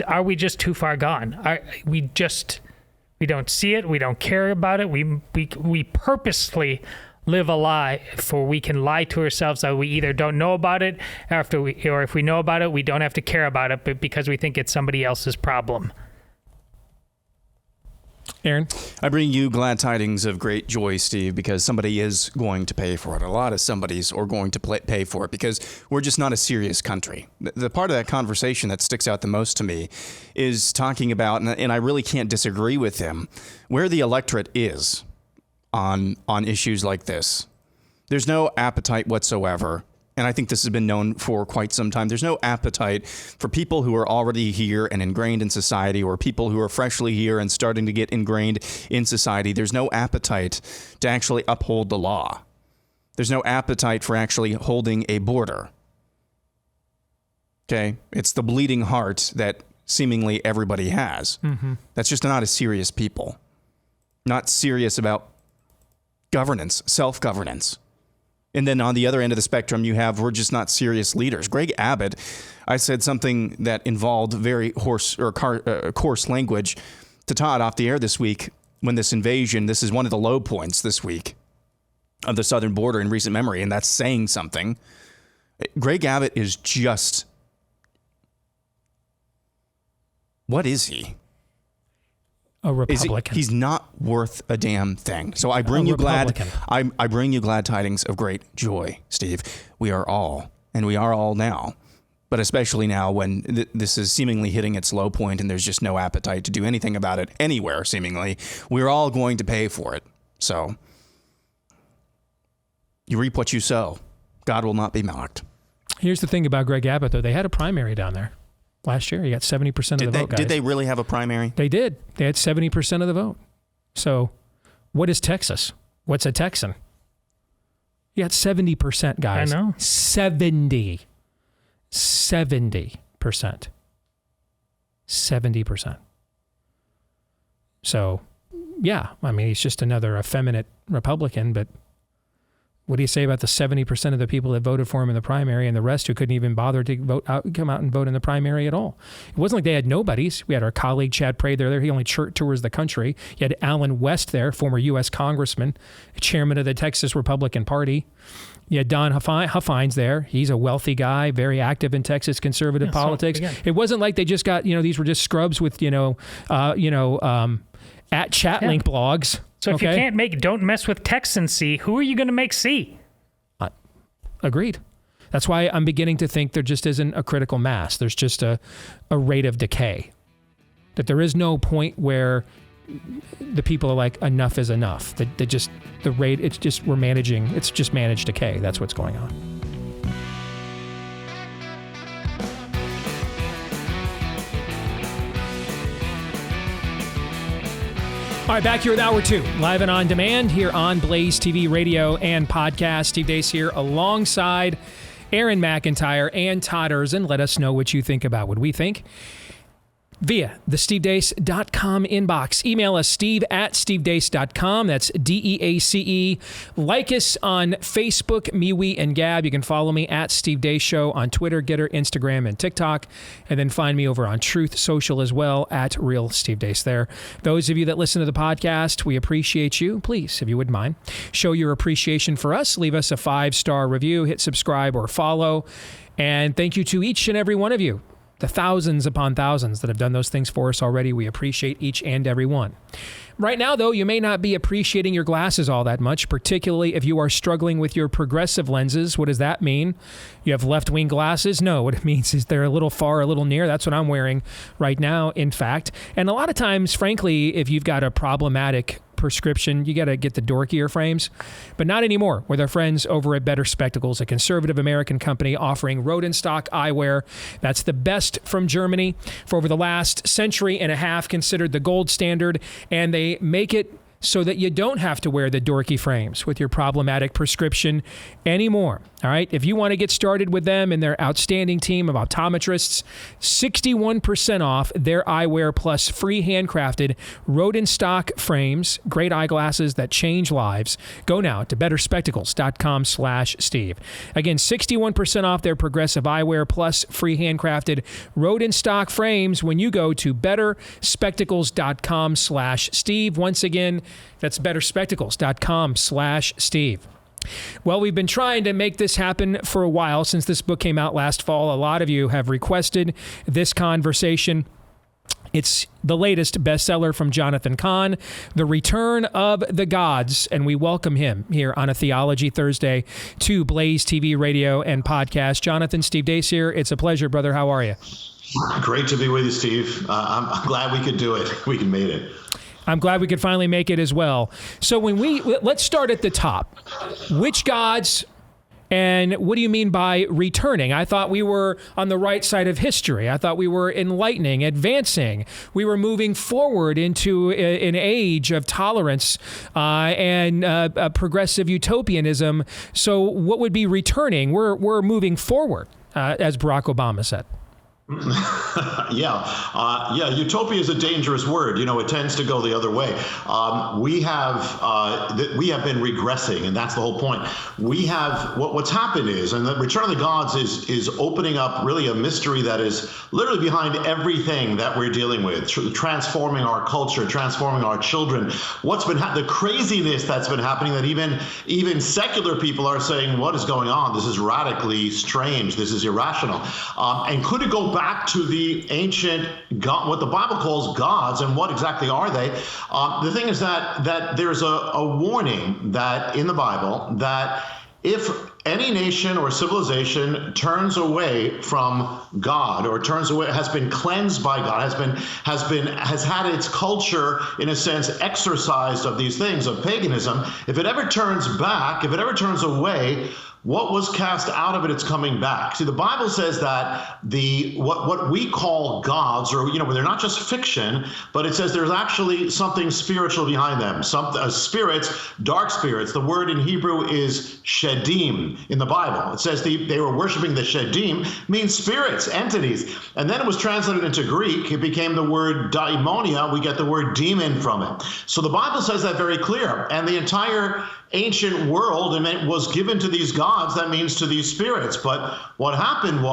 are we just too far gone? We don't see it. We don't care about it. We purposely live a lie, for we can lie to ourselves that we either don't know about it or if we know about it, we don't have to care about it, but because we think it's somebody else's problem. Aaron? I bring you glad tidings of great joy, Steve, because somebody is going to pay for it. A lot of somebodies are going to pay for it because we're just not a serious country. The part of that conversation that sticks out the most to me is talking about, and I really can't disagree with him, where the electorate is on issues like this. There's no appetite whatsoever. And I think this has been known for quite some time. There's no appetite for people who are already here and ingrained in society, or people who are freshly here and starting to get ingrained in society. There's no appetite to actually uphold the law. There's no appetite for actually holding a border. Okay? It's the bleeding heart that seemingly everybody has. Mm-hmm. That's just not a serious people. Not serious about governance, self-governance. And then on the other end of the spectrum, you have, we're just not serious leaders. Greg Abbott, I said something that involved very coarse language to Todd off the air this week when this invasion, this is one of the low points this week of the southern border in recent memory, and that's saying something. Greg Abbott is just, what is he? A Republican. He's not worth a damn thing. So I bring you I bring you glad tidings of great joy, Steve. We are all now, but especially now when this is seemingly hitting its low point and there's just no appetite to do anything about it anywhere, seemingly. We're all going to pay for it. So you reap what you sow. God will not be mocked. Here's the thing about Greg Abbott, though. They had a primary down there. Last year, he got 70% of the vote, guys. Did they really have a primary? They did. They had 70% of the vote. So what is Texas? What's a Texan? You got 70%, guys. I know. 70%. 70%. So, yeah, I mean, he's just another effeminate Republican, but what do you say about the 70% of the people that voted for him in the primary and the rest who couldn't even bother to come out and vote in the primary at all? It wasn't like they had nobodies. We had our colleague Chad Prather there. He only tours the country. You had Alan West there, former U.S. congressman, chairman of the Texas Republican Party. You had Don Huffines there. He's a wealthy guy, very active in Texas conservative politics. So, it wasn't like they just got, these were just scrubs with, at Chatlink blogs. So if you can't don't mess with Texan C, who are you going to make C? Agreed. That's why I'm beginning to think there just isn't a critical mass. There's just a rate of decay. That there is no point where the people are like, enough is enough. It's just managed decay. That's what's going on. All right, back here with Hour 2, live and on demand here on Blaze TV radio and podcast. Steve Deace here alongside Aaron McIntyre and Todd Erzin. Let us know what you think about what we think via the stevedeace.com inbox. Email us, steve@stevedeace.com. That's DEACE. Like us on Facebook, MeWe, and Gab. You can follow me at Steve Deace Show on Twitter, Getter, Instagram, and TikTok. And then find me over on Truth Social as well at Real Steve Deace there. Those of you that listen to the podcast, we appreciate you. Please, if you wouldn't mind, show your appreciation for us. Leave us a 5-star review, hit subscribe or follow. And thank you to each and every one of you. The thousands upon thousands that have done those things for us already. We appreciate each and every one. Right now, though, you may not be appreciating your glasses all that much, particularly if you are struggling with your progressive lenses. What does that mean? You have left-wing glasses? No, what it means is they're a little far, a little near. That's what I'm wearing right now, in fact. And a lot of times, frankly, if you've got a problematic prescription, you got to get the dorkier frames, but not anymore with our friends over at Better Spectacles, a conservative American company offering Rodenstock eyewear. That's the best from Germany, for over the last century and a half considered the gold standard, and they make it so that you don't have to wear the dorky frames with your problematic prescription anymore. All right. If you want to get started with them and their outstanding team of optometrists, 61% off their eyewear plus free handcrafted Rodenstock frames, great eyeglasses that change lives. Go now to betterspectacles.com/Steve. Again, 61% off their progressive eyewear plus free handcrafted Rodenstock frames when you go to betterspectacles.com/Steve. Once again, that's betterspectacles.com/Steve. Well, we've been trying to make this happen for a while since this book came out last fall. A lot of you have requested this conversation. It's the latest bestseller from Jonathan Cahn, The Return of the Gods, and we welcome him here on a Theology Thursday to Blaze TV radio and podcast. Jonathan, Steve Deace here. It's a pleasure, brother. How are you? Great to be with you, Steve. I'm glad we could do it. We can made it. I'm glad we could finally make it as well. So let's start at the top. Which gods? And what do you mean by returning? I thought we were on the right side of history. I thought we were enlightening, advancing. We were moving forward into an age of tolerance and progressive utopianism. So what would be returning? We're moving forward, as Barack Obama said. Yeah. Utopia is a dangerous word. It tends to go the other way. We have been regressing, and that's the whole point. We have what's happened is, and the Return of the Gods is opening up really a mystery that is literally behind everything that we're dealing with, transforming our culture, transforming our children. What's been the craziness that's been happening that even secular people are saying, what is going on? This is radically strange. This is irrational. And could it go back to the ancient God, what the Bible calls gods, and what exactly are they? The thing is that there's a warning that in the Bible that if any nation or civilization turns away from God, or turns away, has been cleansed by God, has had its culture in a sense exorcised of these things of paganism, if it ever turns back, if it ever turns away, what was cast out of it's coming back. See, the Bible says that what we call gods, or they're not just fiction, but it says there's actually something spiritual behind them. Spirits, dark spirits. The word in Hebrew is shedim in the Bible. It says they were worshiping the shedim, means spirits, entities. And then it was translated into Greek. It became the word daimonia. We get the word demon from it. So the Bible says that very clear. And the entire ancient world, and it was given to these gods, that means to these spirits. But what happened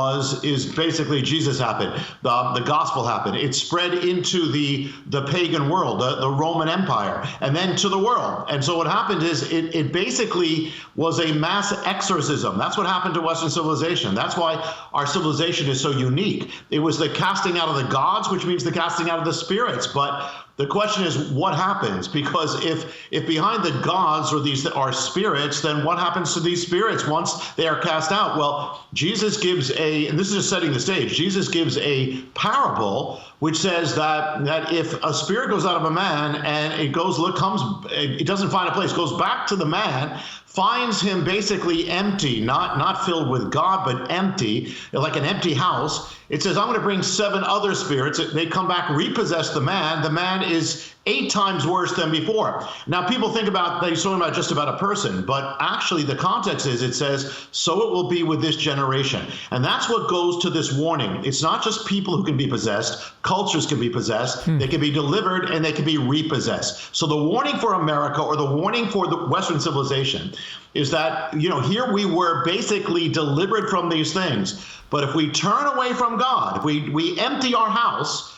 is basically Jesus happened. The gospel happened. It spread into the pagan world, the Roman Empire, and then to the world. And so what happened is it basically was a mass exorcism. That's what happened to Western civilization. That's why our civilization is so unique. It was the casting out of the gods, which means the casting out of the spirits. But the question is, what happens? Because if behind the gods are spirits, then what happens to these spirits once they are cast out? Well, Jesus gives and this is just setting the stage, Jesus gives a parable which says that if a spirit goes out of a man and it doesn't find a place, goes back to the man, finds him basically empty, not filled with God, but empty, like an empty house. It says, I'm going to bring 7 other spirits. They come back, repossess the man. The man is 8 times worse than before. Now, people think about, they're talking about just about a person, but actually the context is, it says, so it will be with this generation. And that's what goes to this warning. It's not just people who can be possessed. Cultures can be possessed. They can be delivered and they can be repossessed. So the warning for America, or the warning for the Western civilization, is that, here we were basically delivered from these things. But if we turn away from God, if we empty our house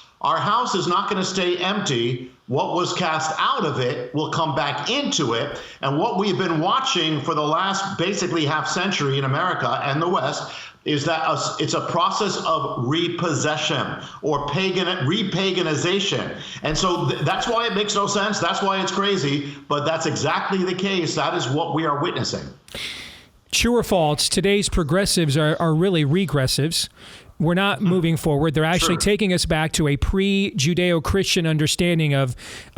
is not going to stay empty. What was cast out of it will come back into it. And what we've been watching for the last basically half century in America and the West is that it's a process of repossession or repaganization. And so that's why it makes no sense. That's why it's crazy. But that's exactly the case. That is what we are witnessing. True or false, today's progressives are really regressives. We're not moving forward. They're actually taking us back to a pre-Judeo-Christian understanding of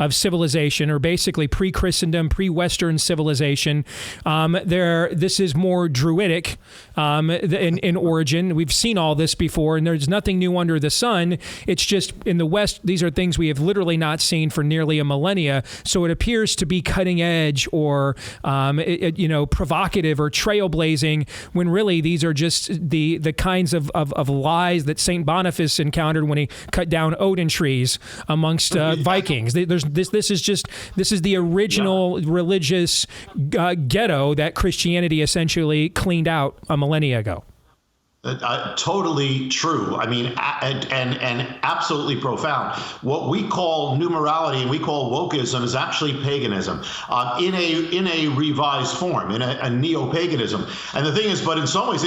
civilization, or basically pre-Christendom, pre-Western civilization. This is more Druidic in origin. We've seen all this before, and there's nothing new under the sun. It's just in the West, these are things we have literally not seen for nearly a millennia. So it appears to be cutting edge or provocative or trailblazing, when really these are just the kinds of lies that Saint Boniface encountered when he cut down Odin trees amongst Vikings. This is the original religious ghetto that Christianity essentially cleaned out a millennia ago. Totally true. I mean, and absolutely profound. What we call new morality and we call wokeism is actually paganism in a revised form, in a neo-paganism. And the thing is, but in some ways,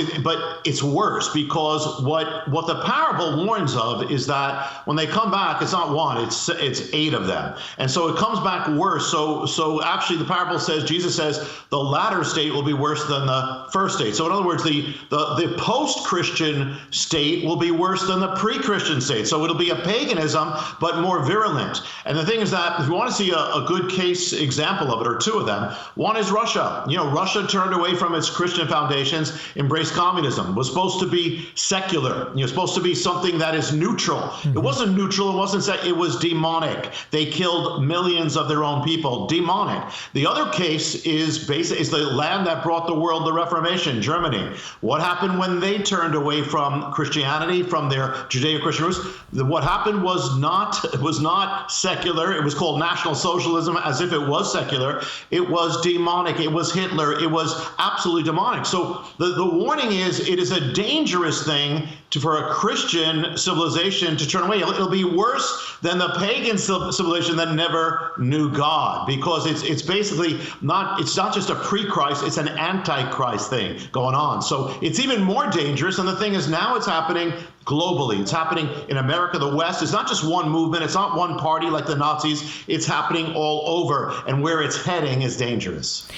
it's worse, because what the parable warns of is that when they come back, it's not one, it's 8 of them, and so it comes back worse. So actually, the parable says, Jesus says, the latter state will be worse than the first state. So in other words, the post-Christian state will be worse than the pre-Christian state. So it'll be a paganism, but more virulent. And the thing is that if you want to see a good case example of it, or 2 of them, one is Russia. Russia turned away from its Christian foundations, embraced communism, was supposed to be secular, supposed to be something that is neutral. Mm-hmm. It wasn't neutral, it was demonic. They killed millions of their own people, demonic. The other case is the land that brought the world the Reformation, Germany. What happened when they turned away from Christianity, from their Judeo-Christian roots? What happened was not secular. It was called National Socialism, as if it was secular. It was demonic. It was Hitler. It was absolutely demonic. So the warning is, it is a dangerous thing for a Christian civilization to turn away. It'll be worse than the pagan civilization that never knew God, because it's basically not just a pre-Christ, it's an anti-Christ thing going on. So it's even more dangerous. And the thing is, now it's happening globally. It's happening in America, the West. It's not just one movement. It's not one party like the Nazis. It's happening all over. And where it's heading is dangerous.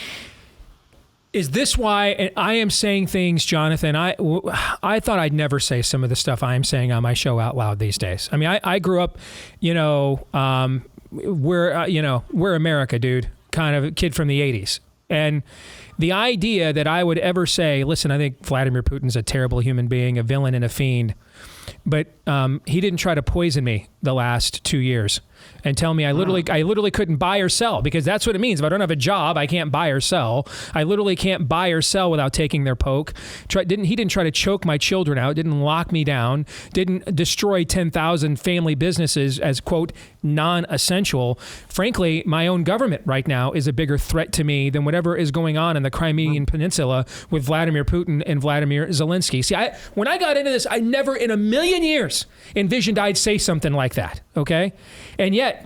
Is this why I am saying things, Jonathan? I thought I'd never say some of the stuff I am saying on my show out loud these days. I mean, I grew up, we're America, dude, kind of a kid from the 80s. And the idea that I would ever say, listen, I think Vladimir Putin's a terrible human being, a villain and a fiend, but he didn't try to poison me the last 2 years and tell me I literally couldn't buy or sell, because that's what it means. If I don't have a job, I can't buy or sell. I literally can't buy or sell without taking their poke. He didn't try to choke my children out, didn't lock me down, didn't destroy 10,000 family businesses as, quote, non-essential. Frankly, my own government right now is a bigger threat to me than whatever is going on in the Crimean Peninsula with Vladimir Putin and Vladimir Zelensky. See, when I got into this, I never in a million years envisioned I'd say something like that, okay? And yet,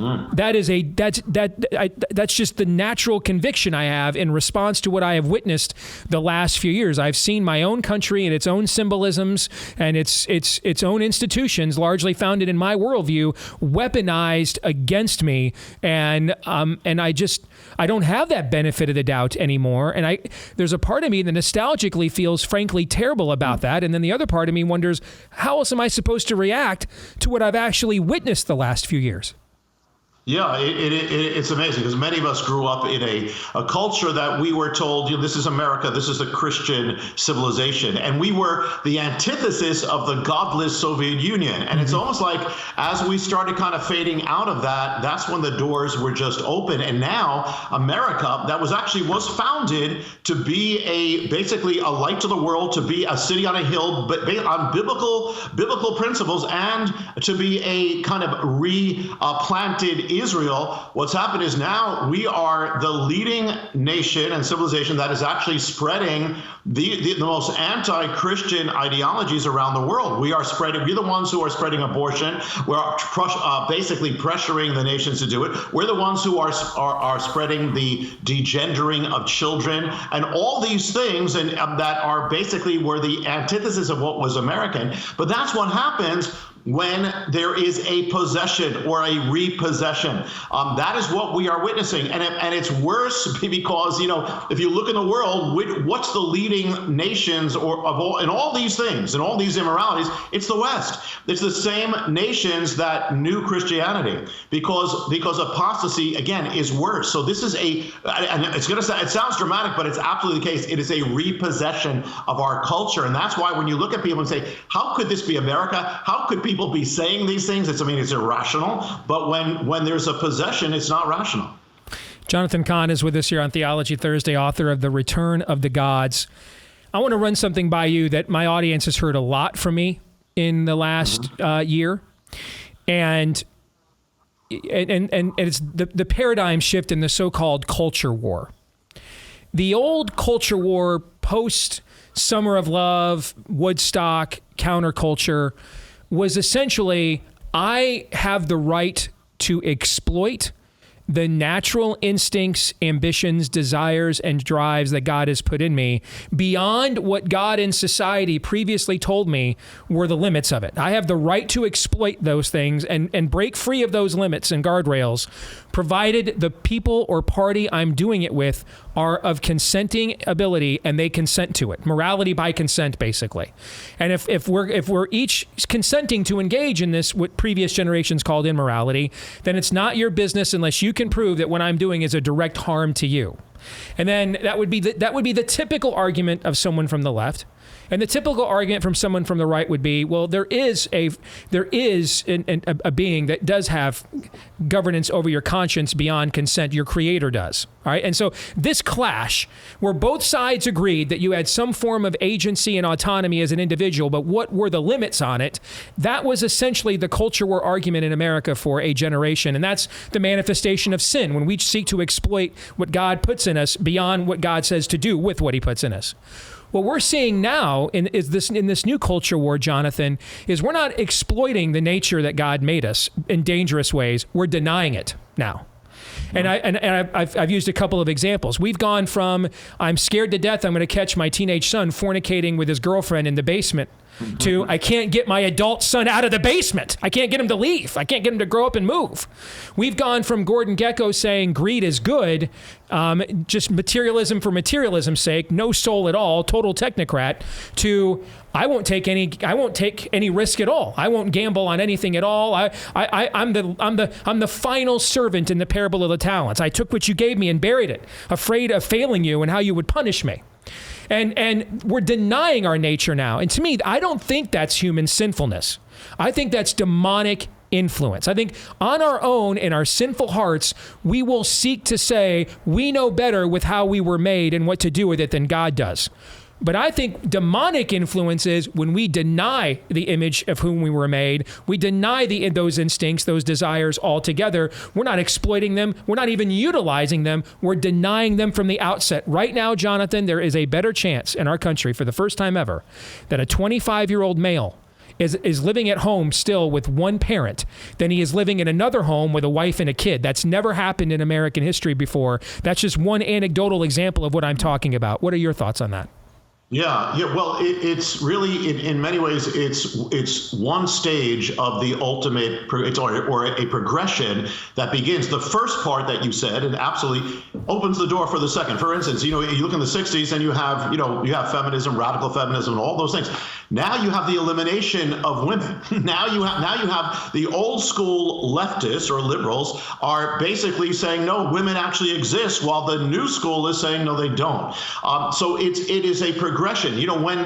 that's just the natural conviction I have in response to what I have witnessed the last few years. I've seen my own country and its own symbolisms and its own institutions, largely founded in my worldview, weaponized against me, and I don't have that benefit of the doubt anymore. And there's a part of me that nostalgically feels frankly terrible about that, and then the other part of me wonders, how else am I supposed to react to what I've actually witnessed the last few years? Yeah, it's amazing, because many of us grew up in a culture that we were told, this is America, this is the Christian civilization. And we were the antithesis of the godless Soviet Union. And it's almost like as we started kind of fading out of that, that's when the doors were just open. And now America, that was founded to be basically a light to the world, to be a city on a hill, but on biblical principles, and to be a kind of replanted Israel. What's happened is now we are the leading nation and civilization that is actually spreading the most anti-Christian ideologies around the world. We're the ones who are spreading abortion. We're basically pressuring the nations to do it. We're the ones who are spreading the degendering of children and all these things, and that are basically were the antithesis of what was American. But that's what happens when there is a possession or a repossession. That is what we are witnessing. And it's worse because, if you look in the world, what's the leading nations in all these things, in all these immoralities? It's the West. It's the same nations that knew Christianity, because apostasy, again, is worse. So this is it sounds dramatic, but it's absolutely the case. It is a repossession of our culture. And that's why when you look at people and say, how could this be America? How could people be saying these things? It's irrational. But when there's a possession, it's not rational. Jonathan Cahn is with us here on Theology Thursday, author of The Return of the Gods. I want to run something by you that my audience has heard a lot from me in the last year. And it's the paradigm shift in the so-called culture war. The old culture war post Summer of Love, Woodstock, counterculture, was essentially, I have the right to exploit the natural instincts, ambitions, desires, and drives that God has put in me beyond what God and society previously told me were the limits of it. I have the right to exploit those things and break free of those limits and guardrails, provided the people or party I'm doing it with are of consenting ability and they consent to it. Morality by consent, basically. And if we're each consenting to engage in this, what previous generations called immorality, then it's not your business unless you can prove that what I'm doing is a direct harm to you. And then that would be the typical argument of someone from the left. And the typical argument from someone from the right would be, well, there is a being that does have governance over your conscience beyond consent. Your creator does. All right. And so this clash where both sides agreed that you had some form of agency and autonomy as an individual, but what were the limits on it? That was essentially the culture war argument in America for a generation. And that's the manifestation of sin, when we seek to exploit what God puts in us beyond what God says to do with what he puts in us. What we're seeing now in this new culture war, Jonathan, is we're not exploiting the nature that God made us in dangerous ways. We're denying it now. And I've used a couple of examples. We've gone from, I'm scared to death I'm going to catch my teenage son fornicating with his girlfriend in the basement, to, I can't get my adult son out of the basement. I can't get him to leave. I can't get him to grow up and move. We've gone from Gordon Gekko saying greed is good, just materialism for materialism's sake, no soul at all, total technocrat, to I won't take any risk at all. I won't gamble on anything at all. I'm the final servant in the parable of the talents. I took what you gave me and buried it, afraid of failing you and how you would punish me. And we're denying our nature now. And to me, I don't think that's human sinfulness. I think that's demonic influence. I think on our own, in our sinful hearts, we will seek to say we know better with how we were made and what to do with it than God does. But I think demonic influence is when we deny the image of whom we were made, we deny those instincts, those desires altogether. We're not exploiting them. We're not even utilizing them. We're denying them from the outset. Right now, Jonathan, there is a better chance in our country for the first time ever that a 25-year-old male is living at home still with one parent than he is living in another home with a wife and a kid. That's never happened in American history before. That's just one anecdotal example of what I'm talking about. What are your thoughts on that? Yeah. Well, it's really, in many ways, it's one stage of the ultimate, or a progression that begins. The first part that you said, and absolutely opens the door for the second. For instance, you look in the 60s and you have feminism, radical feminism, all those things. Now you have the elimination of women. Now you have the old school leftists or liberals are basically saying, no, women actually exist, while the new school is saying, no, they don't. So it is a progression. When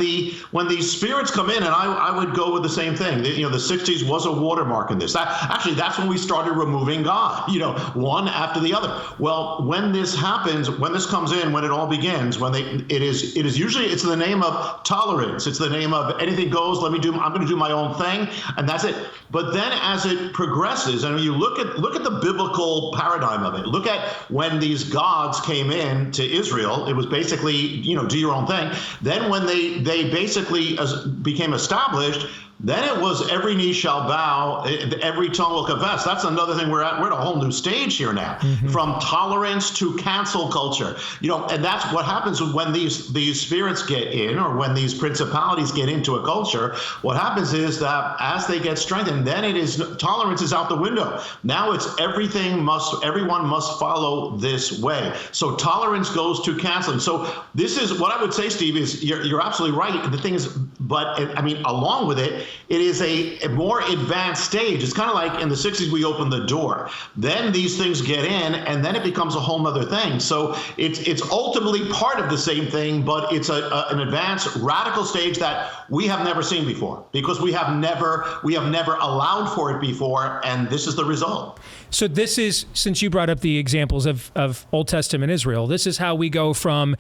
these spirits come in, and I would go with the same thing. The 60s was a watermark in this. That's when we started removing God. One after the other. Well, when this happens, when this comes in, when it all begins, it is usually it's in the name of tolerance. It's the name of anything goes. I'm going to do my own thing, and that's it. But then as it progresses, and you look at the biblical paradigm of it. Look at when these gods came in to Israel. It was basically do your own thing. Then when they basically became established, then it was every knee shall bow, every tongue will confess. That's another thing. We're at a whole new stage here now, from tolerance to cancel culture. And that's what happens when these spirits get in, or when these principalities get into a culture. What happens is that as they get strengthened, then tolerance is out the window. Now it's everyone must follow this way. So tolerance goes to canceling. So this is what I would say, Steve, is you're absolutely right. The thing is, but I mean, along with it, it is a more advanced stage. It's kind of like in the 60s, we opened the door. Then these things get in, and then it becomes a whole nother thing. So it's ultimately part of the same thing, but it's an advanced, radical stage that we have never seen before, because we have never allowed for it before, and this is the result. So this is, since you brought up the examples of Old Testament Israel, this is how we go from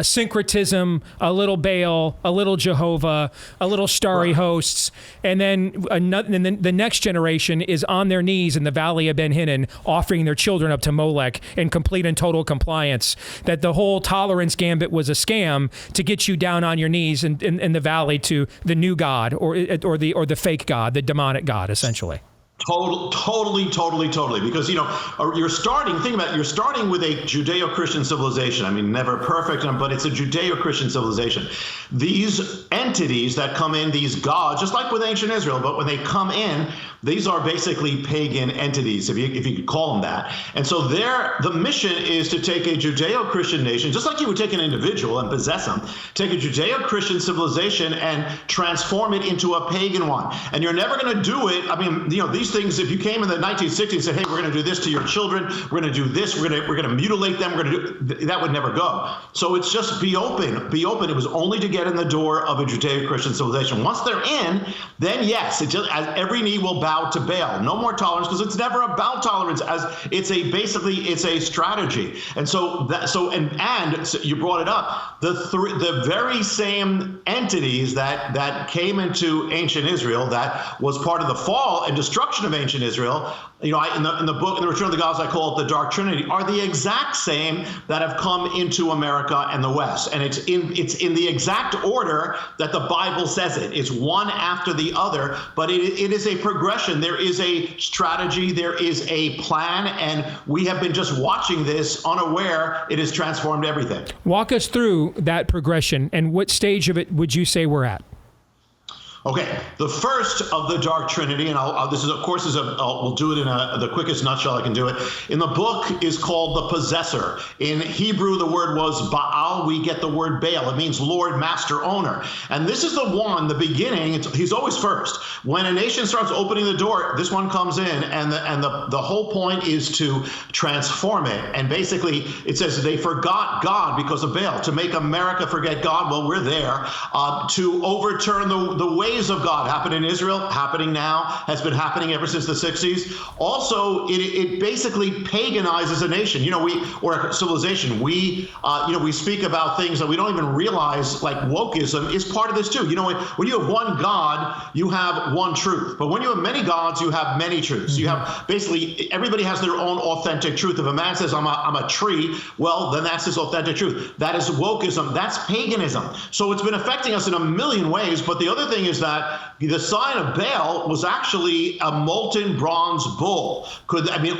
syncretism, a little Baal, a little Jehovah, a little starry hosts, and then the next generation is on their knees in the valley of Ben Hinnom offering their children up to Molech in complete and total compliance. That the whole tolerance gambit was a scam to get you down on your knees in the valley to the new god or the fake god, the demonic god, essentially. Totally. Because, you're starting with a Judeo-Christian civilization. I mean, never perfect, but it's a Judeo-Christian civilization. These entities that come in, these gods, just like with ancient Israel, but when they come in, these are basically pagan entities, if you could call them that. And so the mission is to take a Judeo-Christian nation, just like you would take an individual and possess them, take a Judeo-Christian civilization and transform it into a pagan one. And you're never going to do it. I mean, these things, if you came in the 1960s and said, hey, we're going to do this to your children, we're going to do this, we're going to mutilate them, that would never go. So it's just be open. It was only to get in the door of a Judeo-Christian civilization. Once they're in, then yes, every knee will bow to Baal. No more tolerance, because it's never about tolerance. It's a strategy. And so you brought it up. The very same entities that came into ancient Israel, that was part of the fall and destruction of ancient Israel, in the book, in the Return of the Gods, I call it the Dark Trinity, are the exact same that have come into America and the West. And it's in the exact order that the Bible says it. It's one after the other, but it is a progression. There is a strategy, there is a plan, and we have been just watching this unaware. It has transformed everything. Walk us through that progression, and what stage of it would you say we're at? Okay, the first of the Dark Trinity, and we'll do it in the quickest nutshell I can do it. In the book is called the possessor. In Hebrew, the word was Baal. We get the word Baal. It means Lord, Master, Owner. And this is the one, the beginning. He's always first. When a nation starts opening the door, this one comes in, and the whole point is to transform it. And basically, it says they forgot God because of Baal. To make America forget God, well, we're there. To overturn the ways of God, happened in Israel, happening now, has been happening ever since the 60s. Also, it basically paganizes a nation, or a civilization. We speak about things that we don't even realize, like wokeism is part of this too. When you have one God, you have one truth. But when you have many gods, you have many truths. Mm-hmm. You have basically, everybody has their own authentic truth. If a man says, I'm a tree, well, then that's his authentic truth. That is wokeism. That's paganism. So it's been affecting us in a million ways. But the other thing is that the sign of Baal was actually a molten bronze bull.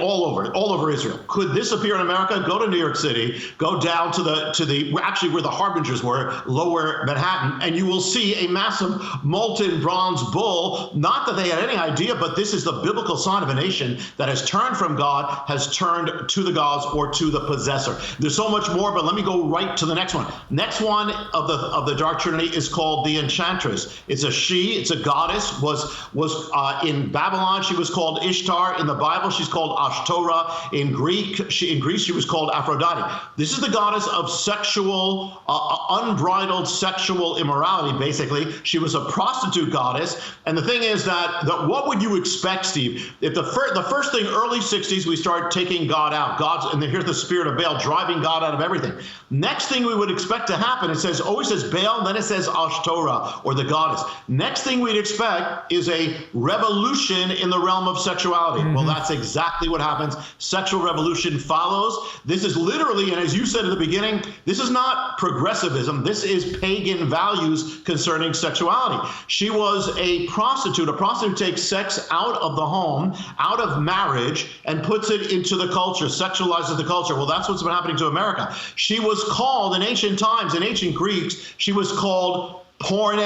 All over Israel. Could this appear in America? Go to New York City, go down to actually where the harbingers were, lower Manhattan, and you will see a massive molten bronze bull. Not that they had any idea, but this is the biblical sign of a nation that has turned from God, has turned to the gods or to the possessor. There's so much more, but let me go right to the next one. Next one of the Dark Trinity is called the Enchantress. It's a she. It's a goddess. Was in Babylon, she was called Ishtar. In the Bible, she's called Ashtoreth. In Greece, she was called Aphrodite. This is the goddess of sexual, unbridled sexual immorality, basically. She was a prostitute goddess. And the thing is that what would you expect, Steve? If the first thing, early 60s, we start taking God out. And here's the spirit of Baal driving God out of everything. Next thing we would expect to happen, it always says Baal, then it says Ashtoreth, or the goddess. Next thing we'd expect is a revolution in the realm of sexuality. Mm-hmm. Well, that's exactly what happens. Sexual revolution follows. This is literally, and as you said at the beginning, this is not progressivism. This is pagan values concerning sexuality. She was a prostitute. A prostitute takes sex out of the home, out of marriage, and puts it into the culture, sexualizes the culture. Well, that's what's been happening to America. She was called, in ancient times, in ancient Greeks, she was called porne,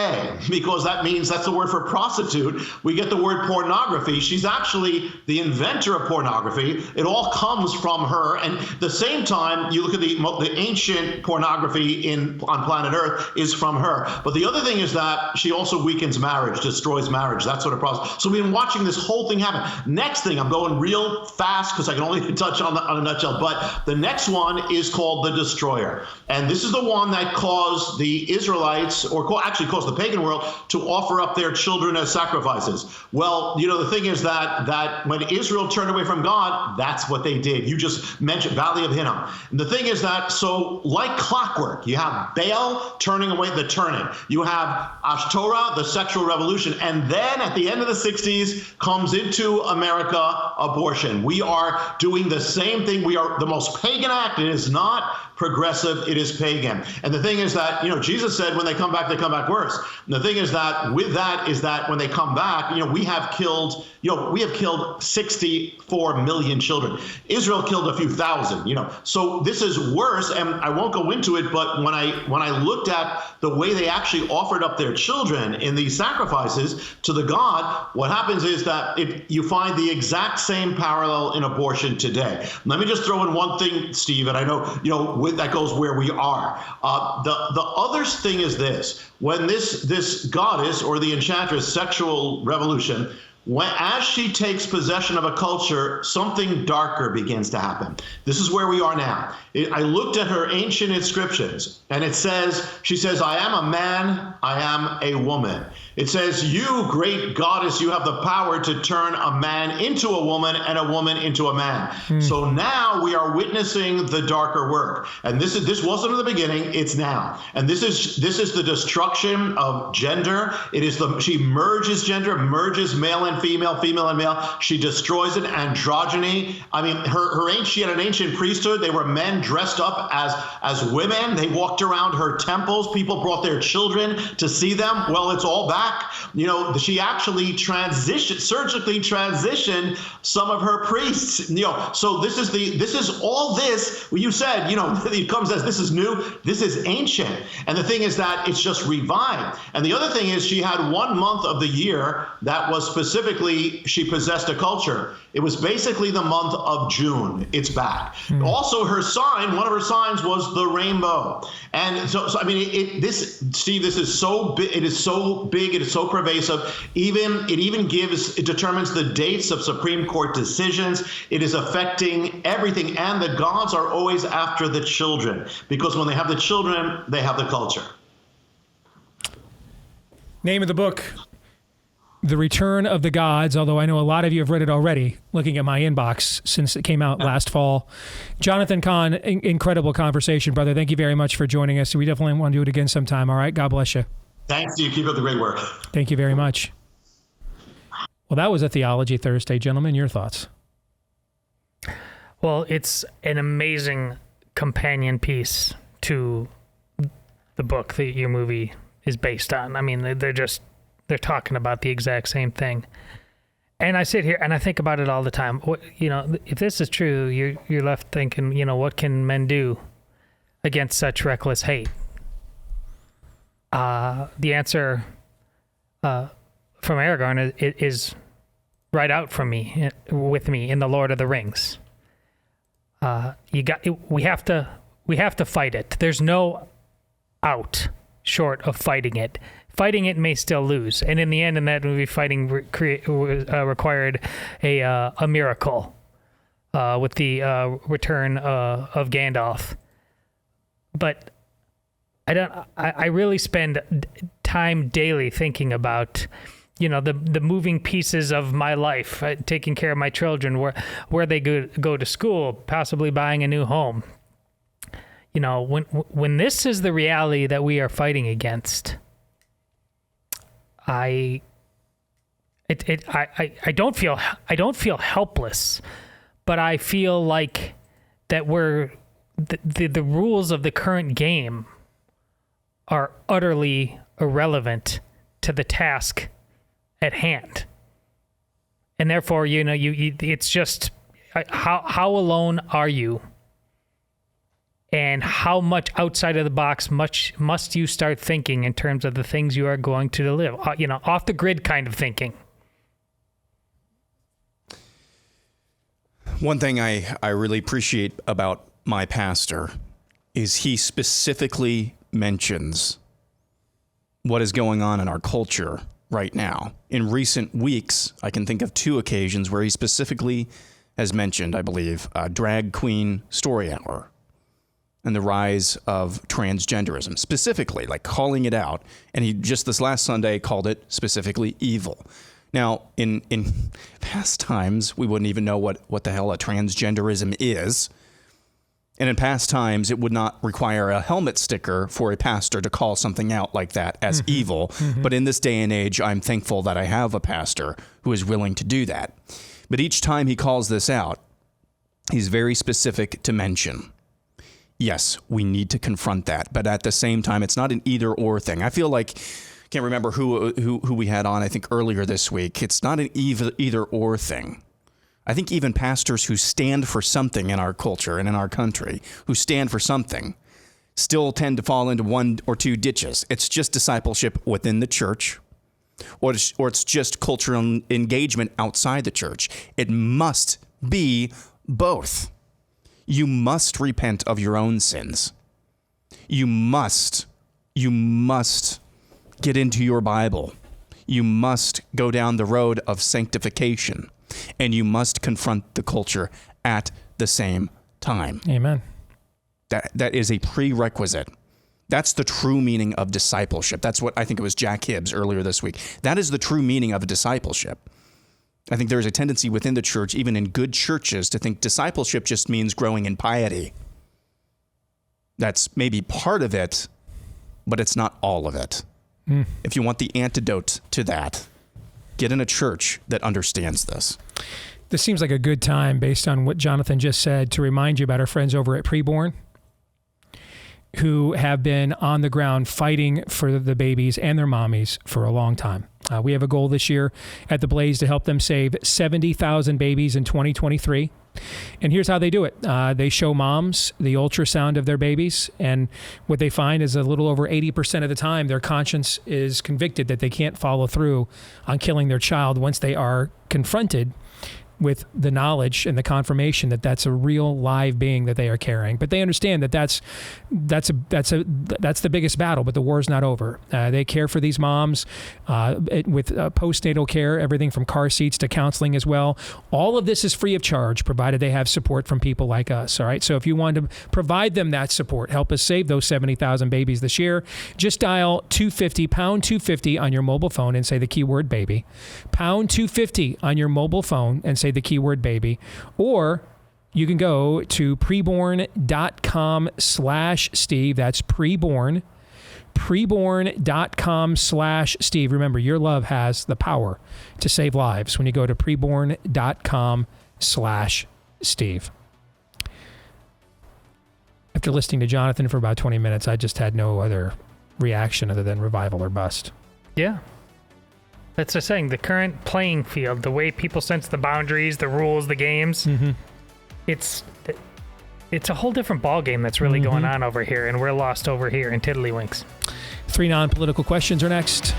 because that's the word for prostitute. We get the word pornography. She's actually the inventor of pornography. It all comes from her. And at the same time, you look at the ancient pornography on planet Earth is from her. But the other thing is that she also weakens marriage, destroys marriage, that sort of process. So we've been watching this whole thing happen. Next thing, I'm going real fast because I can only touch on a nutshell, but the next one is called the Destroyer. And this is the one that caused the Israelites, actually caused the pagan world to offer up their children as sacrifices. Well, the thing is that when Israel turned away from God, that's what they did. You just mentioned Valley of Hinnom. And the thing is that, so like clockwork, you have Baal turning away the turning. You have Ashtoreth, the sexual revolution. And then at the end of the 60s comes into America abortion. We are doing the same thing. We are the most pagan act. It is not progressive, it is pagan. And the thing is that, Jesus said when they come back worse. And the thing is that with that is that when they come back, we have killed 64 million children. Israel killed a few thousand, So this is worse, and I won't go into it, but when I looked at the way they actually offered up their children in these sacrifices to the God, what happens is that you find the exact same parallel in abortion today. Let me just throw in one thing, Steve, and I know, that goes where we are. The other thing is this: when this goddess or the enchantress sexual revolution, as she takes possession of a culture, something darker begins to happen. This is where we are now. I looked at her ancient inscriptions, and she says, I am a man, I am a woman. It says, you, great goddess, you have the power to turn a man into a woman and a woman into a man. So now we are witnessing the darker work. And this wasn't in the beginning, it's now. And this is the destruction of gender. She merges gender, merges male and female, female and male. She destroys it, androgyny. I mean, she had an ancient priesthood. They were men dressed up as women. They walked around her temples. People brought their children to see them. Well, it's all back. She actually surgically transitioned some of her priests. So this is all this. You said, it comes as this is new. This is ancient. And the thing is that it's just revived. And the other thing is she had 1 month of the year that was specifically she possessed a culture. It was basically the month of June. It's back. Also, one of her signs was the rainbow. And so I mean, Steve, this is so big. It is so big. It is so pervasive. It determines the dates of Supreme Court decisions. It is affecting everything. And the gods are always after the children, because when they have the children, they have the culture. Name of the book: The Return of the Gods, although I know a lot of you have read it already, looking at my inbox since it came out last fall. Jonathan Cahn, incredible conversation, brother. Thank you very much for joining us. We definitely want to do it again sometime, all right? God bless you. Thanks, Steve. Keep up the great work. Thank you very much. Well, that was a Theology Thursday. Gentlemen, your thoughts? Well, it's an amazing companion piece to the book that your movie is based on. I mean, they're talking about the exact same thing. And I sit here and I think about it all the time. If this is true, you're left thinking, what can men do against such reckless hate? The answer from Aragorn is right out with me in The Lord of the Rings. We have to fight it. There's no out short of fighting it. Fighting it may still lose, and in the end, in that movie, fighting required a miracle with the return of Gandalf. But I really spend time daily thinking about, the moving pieces of my life, taking care of my children, where they go to school, possibly buying a new home. When this is the reality that we are fighting against, I don't feel helpless, but I feel like that the rules of the current game are utterly irrelevant to the task at hand, and therefore it's just how alone are you, and how much outside of the box must you start thinking in terms of the things you are going to live, off the grid kind of thinking. One thing I really appreciate about my pastor is he specifically mentions what is going on in our culture right now. In recent weeks, I can think of 2 occasions where he specifically has mentioned, I believe, Drag Queen Story Hour. and the rise of transgenderism, specifically, like calling it out. And he just this last Sunday called it specifically evil. Now, in past times, we wouldn't even know what the hell a transgenderism is. And in past times, it would not require a helmet sticker for a pastor to call something out like that as evil. Mm-hmm. But in this day and age, I'm thankful that I have a pastor who is willing to do that. But each time he calls this out, he's very specific to mention. Yes, we need to confront that. But at the same time, it's not an either or thing. I feel like, can't remember who we had on, I think earlier this week. It's not an either or thing. I think even pastors who stand for something in our culture and in our country, who stand for something, still tend to fall into one or two ditches. It's just discipleship within the church, or it's just cultural engagement outside the church. It must be both. You must repent of your own sins. You must get into your Bible. You must go down the road of sanctification, and you must confront the culture at the same time. Amen. That is a prerequisite. That's the true meaning of discipleship. That's what I think it was Jack Hibbs earlier this week. That is the true meaning of discipleship. I think there's a tendency within the church, even in good churches, to think discipleship just means growing in piety. That's maybe part of it, but it's not all of it. If you want the antidote to that, get in a church that understands this. This seems like a good time, based on what Jonathan just said, to remind you about our friends over at Preborn, who have been on the ground fighting for the babies and their mommies for a long time. We have a goal this year at the Blaze to help them save 70,000 babies in 2023. And here's how they do it. They show moms the ultrasound of their babies, and what they find is a little over 80% of the time their conscience is convicted that they can't follow through on killing their child once they are confronted with the knowledge and the confirmation that that's a real live being that they are carrying. But they understand that that's the biggest battle, but the war's not over. They care for these moms with postnatal care, everything from car seats to counseling as well. All of this is free of charge, provided they have support from people like us. All right. So if you want to provide them that support, help us save those 70,000 babies this year, just dial pound 250 on your mobile phone and say the keyword baby. Pound 250 on your mobile phone and say the keyword baby, or you can go to preborn.com/Steve. That's preborn.com/Steve. Remember, your love has the power to save lives when you go to preborn.com/Steve. After listening to Jonathan for about 20 minutes, I just had no other reaction other than revival or bust. Yeah. That's the saying, the current playing field, the way people sense the boundaries, the rules, the games, it's a whole different ballgame that's really going on over here, and we're lost over here in Tiddlywinks. 3 non-political questions are next.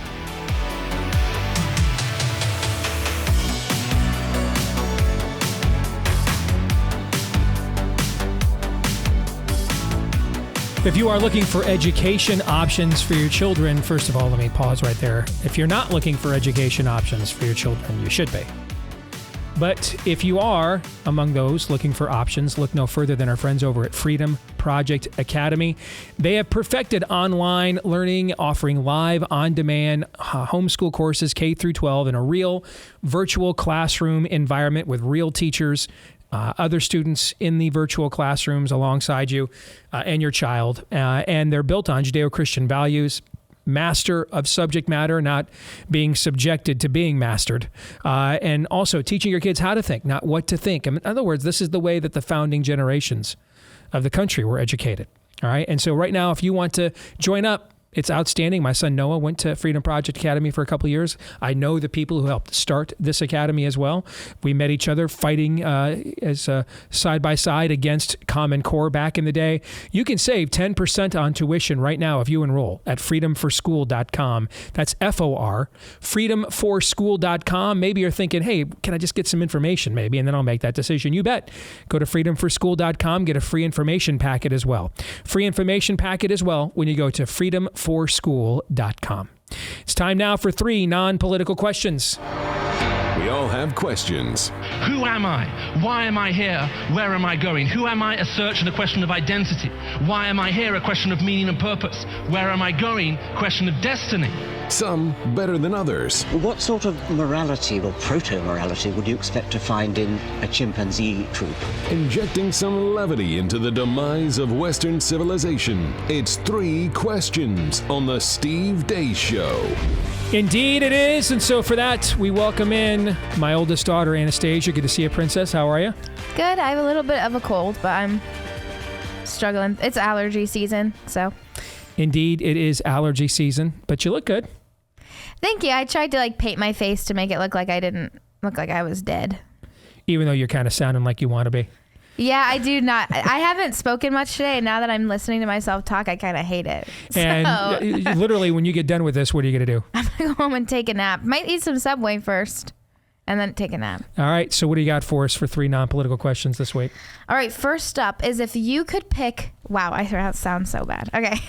If you are looking for education options for your children, first of all, let me pause right there. If you're not looking for education options for your children, you should be. But if you are among those looking for options, look no further than our friends over at Freedom Project Academy. They have perfected online learning, offering live, on-demand homeschool courses K through 12 in a real virtual classroom environment with real teachers, other students in the virtual classrooms alongside you and your child. And they're built on Judeo-Christian values, master of subject matter, not being subjected to being mastered. And also teaching your kids how to think, not what to think. In other words, this is the way that the founding generations of the country were educated. All right. And so right now, if you want to join up, it's outstanding. My son Noah went to Freedom Project Academy for a couple of years. I know the people who helped start this academy as well. We met each other fighting as side by side against Common Core back in the day. You can save 10% on tuition right now if you enroll at freedomforschool.com. That's FOR, freedomforschool.com. Maybe you're thinking, hey, can I just get some information maybe, and then I'll make that decision. You bet. Go to freedomforschool.com, get a free information packet as well. Free information packet as well when you go to freedomforschool.com. It's time now for 3 non-political questions. We all all have questions. Who am I? Why am I here? Where am I going? Who am I? A search and a question of identity. Why am I here? A question of meaning and purpose. Where am I going? Question of destiny. Some better than others. What sort of morality or proto-morality would you expect to find in a chimpanzee troop? Injecting some levity into the demise of Western civilization. It's 3 Questions on the Steve Deace Show. Indeed it is. And so for that, we welcome in my oldest daughter, Anastasia. Good to see you, Princess. How are you? Good. I have a little bit of a cold, but I'm struggling. It's allergy season, so. Indeed, it is allergy season, but you look good. Thank you. I tried to paint my face to make it look like I didn't look like I was dead. Even though you're kind of sounding like you want to be. Yeah, I do not. I haven't spoken much today, and now that I'm listening to myself talk, I kind of hate it. And literally, when you get done with this, what are you going to do? I'm going to go home and take a nap. Might eat some Subway first, and then take a nap. All right, so what do you got for us for 3 non-political questions this week? All right, first up is if you could pick... Wow, that sounds so bad. Okay.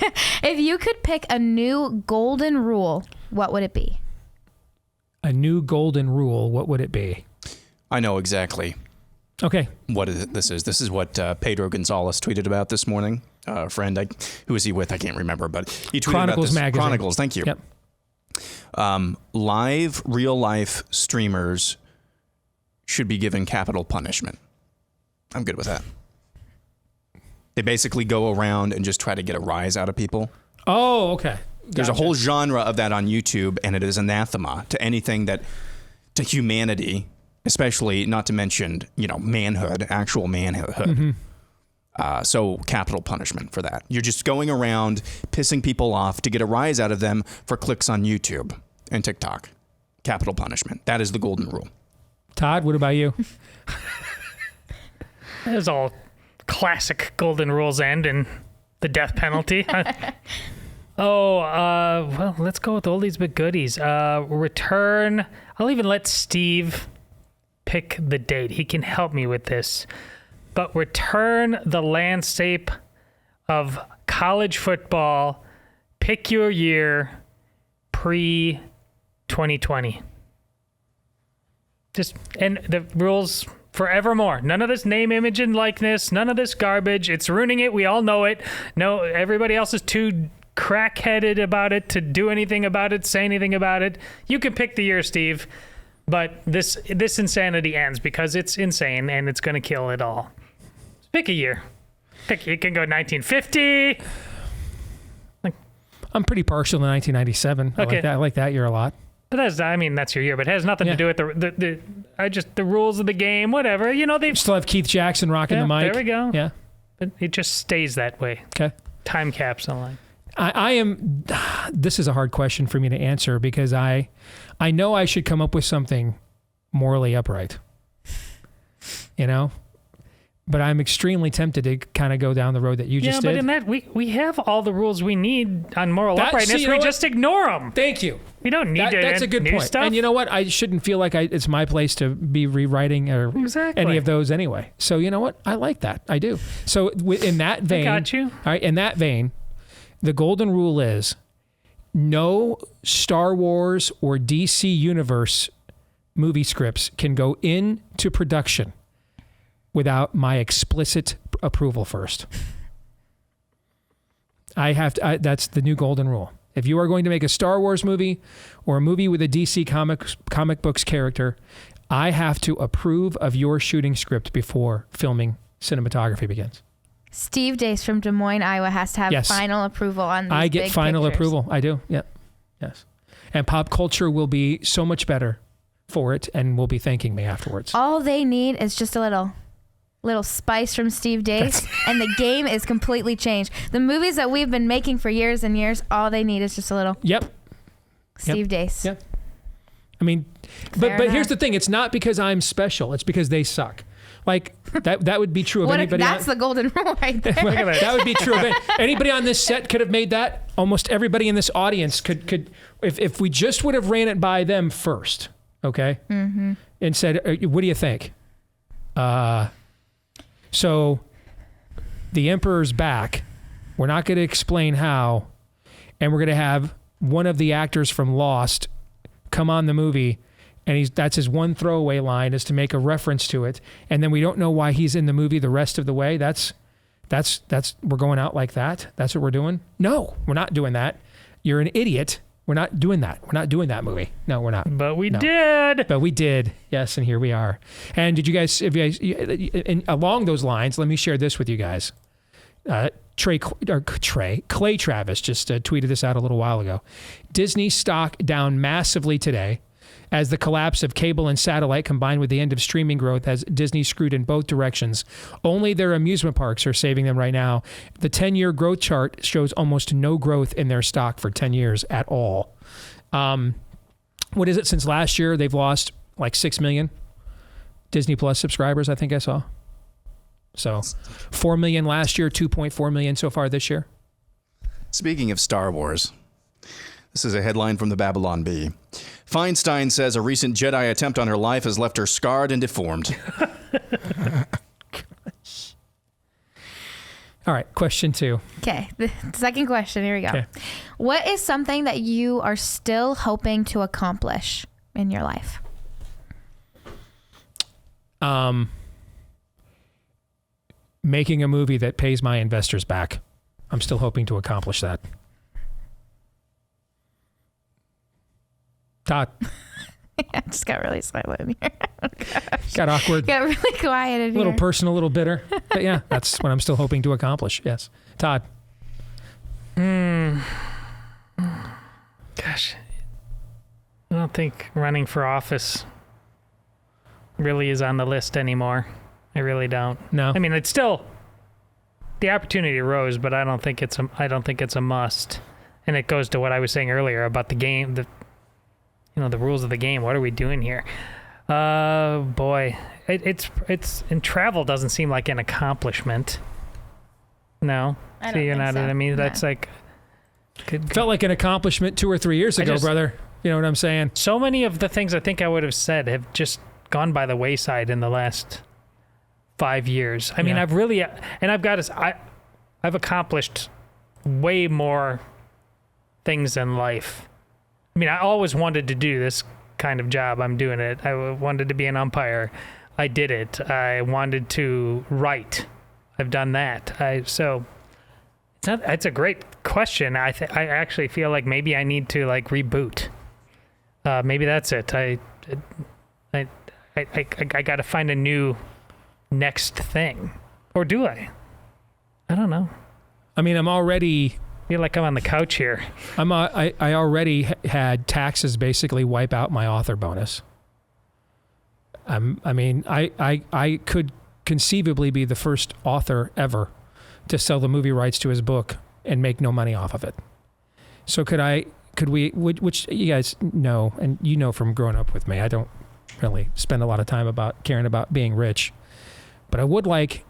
If you could pick a new golden rule, what would it be? A new golden rule, what would it be? I know exactly. Okay. What this is. This is what Pedro Gonzalez tweeted about this morning. A friend, who was he with? I can't remember, but he tweeted Chronicles about this. Magazine. Chronicles, thank you. Yep. Live, real-life streamers should be given capital punishment. I'm good with that. They basically go around and just try to get a rise out of people. Oh, okay. There's a whole genre of that on YouTube, and it is anathema to anything to humanity, especially not to mention, manhood, actual manhood. Mm-hmm. So capital punishment for that. You're just going around pissing people off to get a rise out of them for clicks on YouTube and TikTok. Capital punishment. That is the golden rule. Todd, what about you? There's all classic golden rules end in the death penalty. Well, let's go with oldies but goodies. Return. I'll even let Steve pick the date. He can help me with this. But return the landscape of college football. Pick your year pre-2020. And the rules forevermore. None of this name, image, and likeness. None of this garbage. It's ruining it. We all know it. No, everybody else is too crack-headed about it to do anything about it, say anything about it. You can pick the year, Steve, but this insanity ends because it's insane and it's going to kill it all. Pick a year. You can go 1950. I'm pretty partial to 1997. Okay. I like that year a lot. But that's your year. But it has nothing to do with the rules of the game. Whatever. They still have Keith Jackson rocking the mic. There we go. Yeah, but it just stays that way. Okay. Time capsule line. I am. This is a hard question for me to answer because I know I should come up with something morally upright. But I'm extremely tempted to kind of go down the road that you just did. Yeah, but in that we have all the rules we need on moral uprightness. We just ignore them. Thank you. We don't need That's a good point. Stuff. And you know what? I shouldn't feel like it's my place to be rewriting any of those anyway. So you know what? I like that. I do. So in that vein, I got you. All right. In that vein, the golden rule is no Star Wars or DC Universe movie scripts can go into production without my explicit approval first. That's the new golden rule. If you are going to make a Star Wars movie or a movie with a DC comic books character, I have to approve of your shooting script before filming cinematography begins. Steve Deace from Des Moines, Iowa has to have final approval on these I get big final pictures. approval. I do. Yep. Yes. And pop culture will be so much better for it and will be thanking me afterwards. All they need is just a little spice from Steve Deace, and the game is completely changed. The movies that we've been making for years and years, all they need is just a little. Yep. Steve Deace. Yep. I mean, but here's the thing: it's not because I'm special; it's because they suck. Like that would be true of anybody. That's the golden rule right there. That would be true of anybody on this set could have made that. Almost everybody in this audience could if we just would have ran it by them first, okay, and said, "What do you think?" So the Emperor's back. We're not going to explain how, and we're going to have one of the actors from Lost come on the movie And that's his one throwaway line, is to make a reference to it. And then we don't know why he's in the movie the rest of the way. That's we're going out like that. That's what we're doing. No, we're not doing that. You're an idiot. We're not doing that. We're not doing that movie. No, we're not. But we did. But we did. Yes, and here we are. And did you guys, and along those lines, let me share this with you guys. Clay Travis just tweeted this out a little while ago. Disney stock down massively today as the collapse of cable and satellite combined with the end of streaming growth has Disney screwed in both directions. Only their amusement parks are saving them right now. The 10-year growth chart shows almost no growth in their stock for 10 years at all. What is it? Since last year, they've lost like 6 million Disney Plus subscribers, I think I saw. So 4 million last year, 2.4 million so far this year. Speaking of Star Wars, this is a headline from the Babylon Bee. Feinstein says a recent Jedi attempt on her life has left her scarred and deformed. All right, question 2. Okay, the second question. Here we go. Okay. What is something that you are still hoping to accomplish in your life? Making a movie that pays my investors back. I'm still hoping to accomplish that. Todd. I just got really silent in here. Oh, got awkward. Got really quiet in here. A little personal, a little bitter. But yeah, that's what I'm still hoping to accomplish. Yes. Todd. Gosh. I don't think running for office really is on the list anymore. I really don't. No. I mean, it's still, the opportunity arose, but I don't think it's a must. And it goes to what I was saying earlier about the game, the rules of the game. What are we doing here? Boy, it's in travel doesn't seem like an accomplishment. No, I don't think so. I mean, that's No. like Felt like an accomplishment 2 or 3 years ago, brother. You know what I'm saying? So many of the things I think I would have said have just gone by the wayside in the last 5 years. I mean, I've really, and I've accomplished way more things in life. I mean, I always wanted to do this kind of job. I'm doing it. I wanted to be an umpire. I did it. I wanted to write. I've done that. It's a great question. I actually feel like maybe I need to like reboot. Maybe that's it. I got to find a new next thing, or do I? I don't know. I mean, I'm already. I feel like I'm on the couch here. I already had taxes basically wipe out my author bonus. I could conceivably be the first author ever to sell the movie rights to his book and make no money off of it. So could we, which you guys know, and you know from growing up with me, I don't really spend a lot of time caring about being rich, but I would like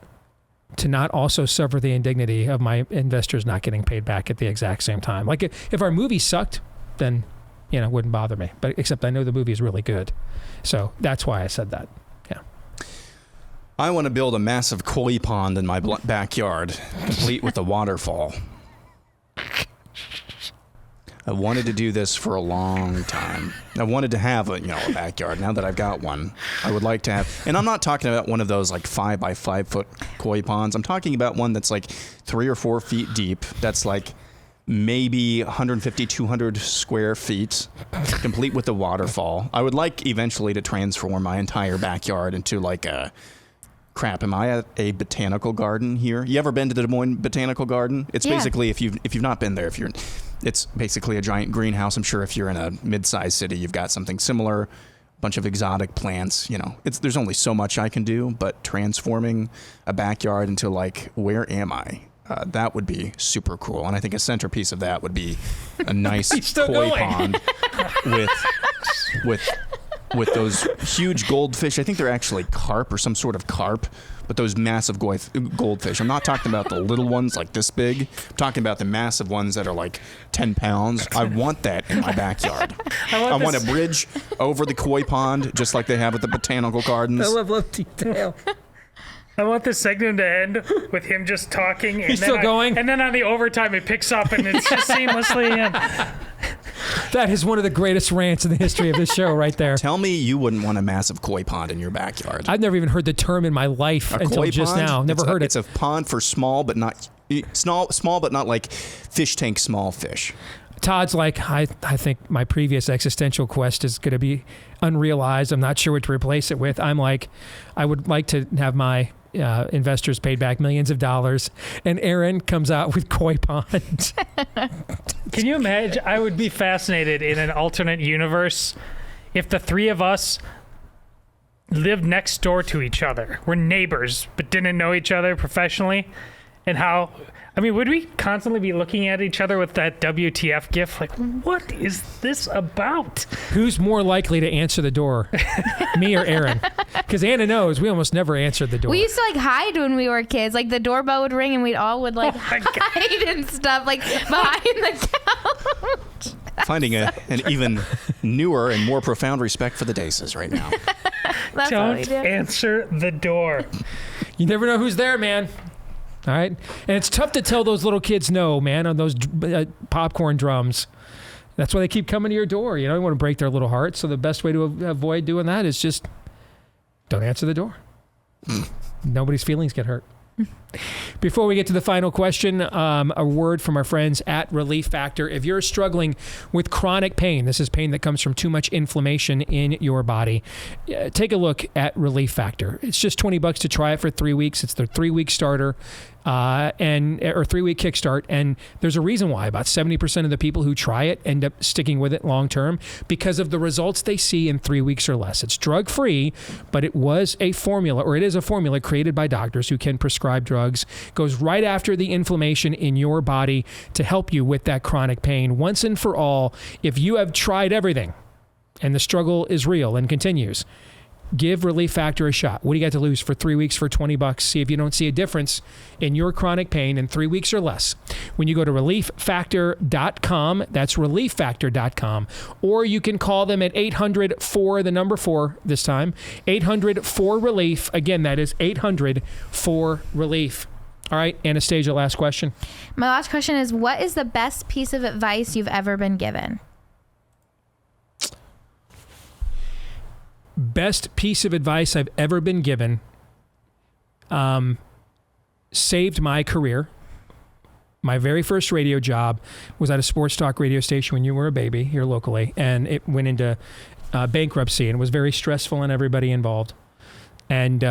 to not also suffer the indignity of my investors not getting paid back at the exact same time. Like if our movie sucked, then, it wouldn't bother me. But except I know the movie is really good. So that's why I said that. Yeah. I want to build a massive koi pond in my backyard, complete with a waterfall. I wanted to do this for a long time. I wanted to have a backyard. Now that I've got one, I would like to have, and I'm not talking about one of those like 5 by 5 foot koi ponds. I'm talking about one that's like 3 or 4 feet deep. That's like maybe 150, 200 square feet, complete with a waterfall. I would like eventually to transform my entire backyard into like a, crap, am I at a botanical garden here? You ever been to the Des Moines Botanical Garden? It's basically, if you've not been there, it's basically a giant greenhouse. I'm sure if you're in a mid-sized city, you've got something similar, a bunch of exotic plants. There's only so much I can do, but transforming a backyard into like, where am I? That would be super cool. And I think a centerpiece of that would be a nice koi pond with those huge goldfish. I think they're actually carp or some sort of carp, but those massive goldfish. I'm not talking about the little ones like this big. I'm talking about the massive ones that are like 10 pounds. I want that in my backyard. I want a bridge over the koi pond, just like they have at the botanical gardens. I love detail. I want this segment to end with him just talking. And He's still going? And then on the overtime, it picks up and it's just seamlessly. That is one of the greatest rants in the history of this show right there. Tell me you wouldn't want a massive koi pond in your backyard. I've never even heard the term in my life until just now. Never heard it. It's a pond for small, but not like fish tank small fish. Todd's like, I think my previous existential quest is going to be unrealized. I'm not sure what to replace it with. I'm like, I would like to have my investors paid back millions of dollars. And Aaron comes out with koi pond. Can you imagine? I would be fascinated in an alternate universe if the three of us lived next door to each other. We're neighbors, but didn't know each other professionally. And how, I mean, would we constantly be looking at each other with that WTF gif? Like, what is this about? Who's more likely to answer the door? Me or Aaron? Because Anna knows we almost never answered the door. We used to like hide when we were kids. Like the doorbell would ring and we'd all would like hide and stuff, like behind the couch. Finding an even newer and more profound respect for the Daces right now. That's what we Don't do. answer the door. You never know who's there, man. All right? And it's tough to tell those little kids no, man, on those popcorn drums. That's why they keep coming to your door. You know, you want to break their little hearts. So the best way to avoid doing that is just don't answer the door. Nobody's feelings get hurt. Before we get to the final question, a word from our friends at Relief Factor. If you're struggling with chronic pain, this is pain that comes from too much inflammation in your body, take a look at Relief Factor. It's just $20 to try it for 3 weeks. It's their 3-week starter or 3-week kickstart. And there's a reason why about 70% of the people who try it end up sticking with it long term because of the results they see in 3 weeks or less. It's drug free, but it is a formula created by doctors who can prescribe drugs. Goes right after the inflammation in your body to help you with that chronic pain once and for all. If you have tried everything and the struggle is real and continues, give Relief Factor a shot. What do you got to lose for 3 weeks for $20? See if you don't see a difference in your chronic pain in 3 weeks or less. When you go to relieffactor.com, that's relieffactor.com, or you can call them at 800-4 this time, 800-4-RELIEF. Again, that is 800-4-RELIEF. All right, Anastasia, last question. My last question is, what is the best piece of advice you've ever been given? Best piece of advice I've ever been given, saved my career. My very first radio job was at a sports talk radio station when you were a baby here locally, and it went into bankruptcy and was very stressful on everybody involved. And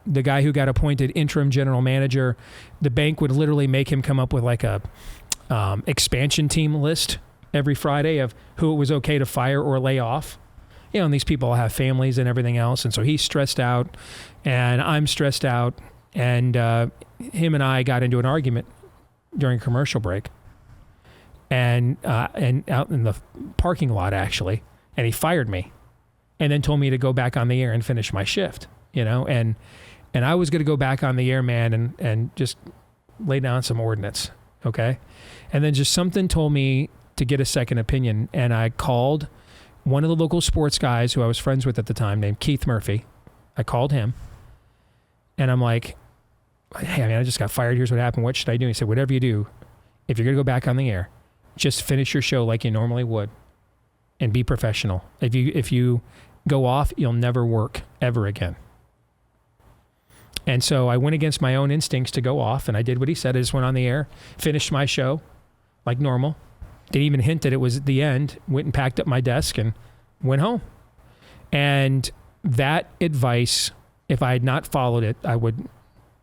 the guy who got appointed interim general manager, the bank would literally make him come up with like a expansion team list every Friday of who it was okay to fire or lay off. You know, and these people have families and everything else. And so he's stressed out and I'm stressed out. And him and I got into an argument during a commercial break and out in the parking lot, actually. And he fired me and then told me to go back on the air and finish my shift, you know, and I was going to go back on the air, man, and just lay down some ordnance. Okay. And then just something told me to get a second opinion. And I called one of the local sports guys who I was friends with at the time named Keith Murphy. I called him and I'm like, hey, I mean, I just got fired. Here's what happened. What should I do? He said, whatever you do, if you're going to go back on the air, just finish your show like you normally would and be professional. If you go off, you'll never work ever again. And so I went against my own instincts to go off, and I did what he said. I just went on the air, finished my show like normal. Didn't even hint that it was the end. Went and packed up my desk and went home. And that advice, if I had not followed it,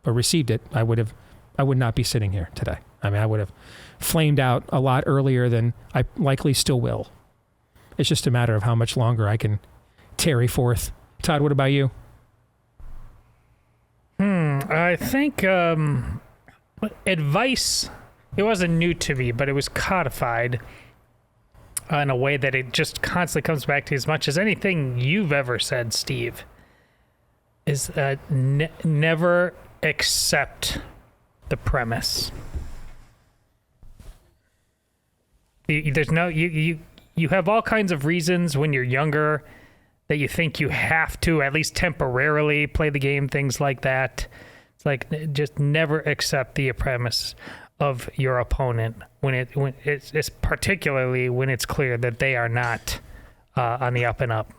received it, I would not be sitting here today. I mean, I would have flamed out a lot earlier than I likely still will. It's just a matter of how much longer I can tarry forth. Todd, what about you? I think advice, it wasn't new to me, but it was codified in a way that it just constantly comes back to as much as anything you've ever said, Steve, is never accept the premise. There's no, you have all kinds of reasons when you're younger that you think you have to, at least temporarily, play the game, things like that. It's like, just never accept the premise. of your opponent when it's particularly when it's clear that they are not on the up and up.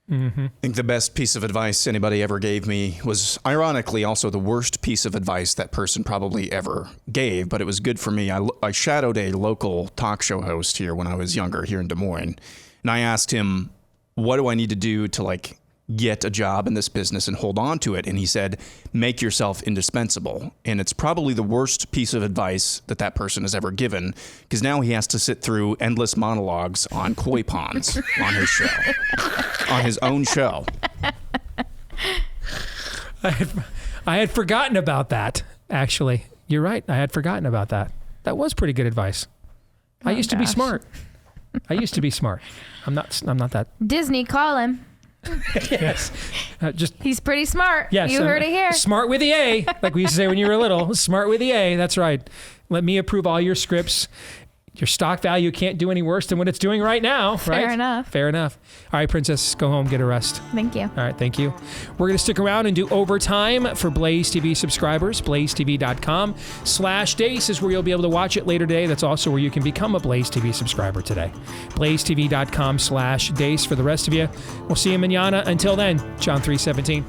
Mm-hmm. I think the best piece of advice anybody ever gave me was ironically also the worst piece of advice that person probably ever gave, but it was good for me. I shadowed a local talk show host here when I was younger here in Des Moines, and I asked him, what do I need to do to get a job in this business and hold on to it? And he said, make yourself indispensable. And it's probably the worst piece of advice that person has ever given, because now he has to sit through endless monologues on koi ponds on his show, on his own show. I had forgotten about that, actually. You're right. I had forgotten about that. That was pretty good advice. I used to be smart. I'm not that. Disney, call him. Yes. He's pretty smart. Yes, you heard it here. Smart with the A, like we used to say when you were little. Smart with the A. That's right. Let me approve all your scripts. Your stock value can't do any worse than what it's doing right now, right? Fair enough. Fair enough. All right, Princess, go home, get a rest. Thank you. All right, thank you. We're going to stick around and do overtime for Blaze TV subscribers. BlazeTV.com/Deace is where you'll be able to watch it later today. That's also where you can become a Blaze TV subscriber today. BlazeTV.com/Deace for the rest of you. We'll see you mañana. Until then, John 3:17.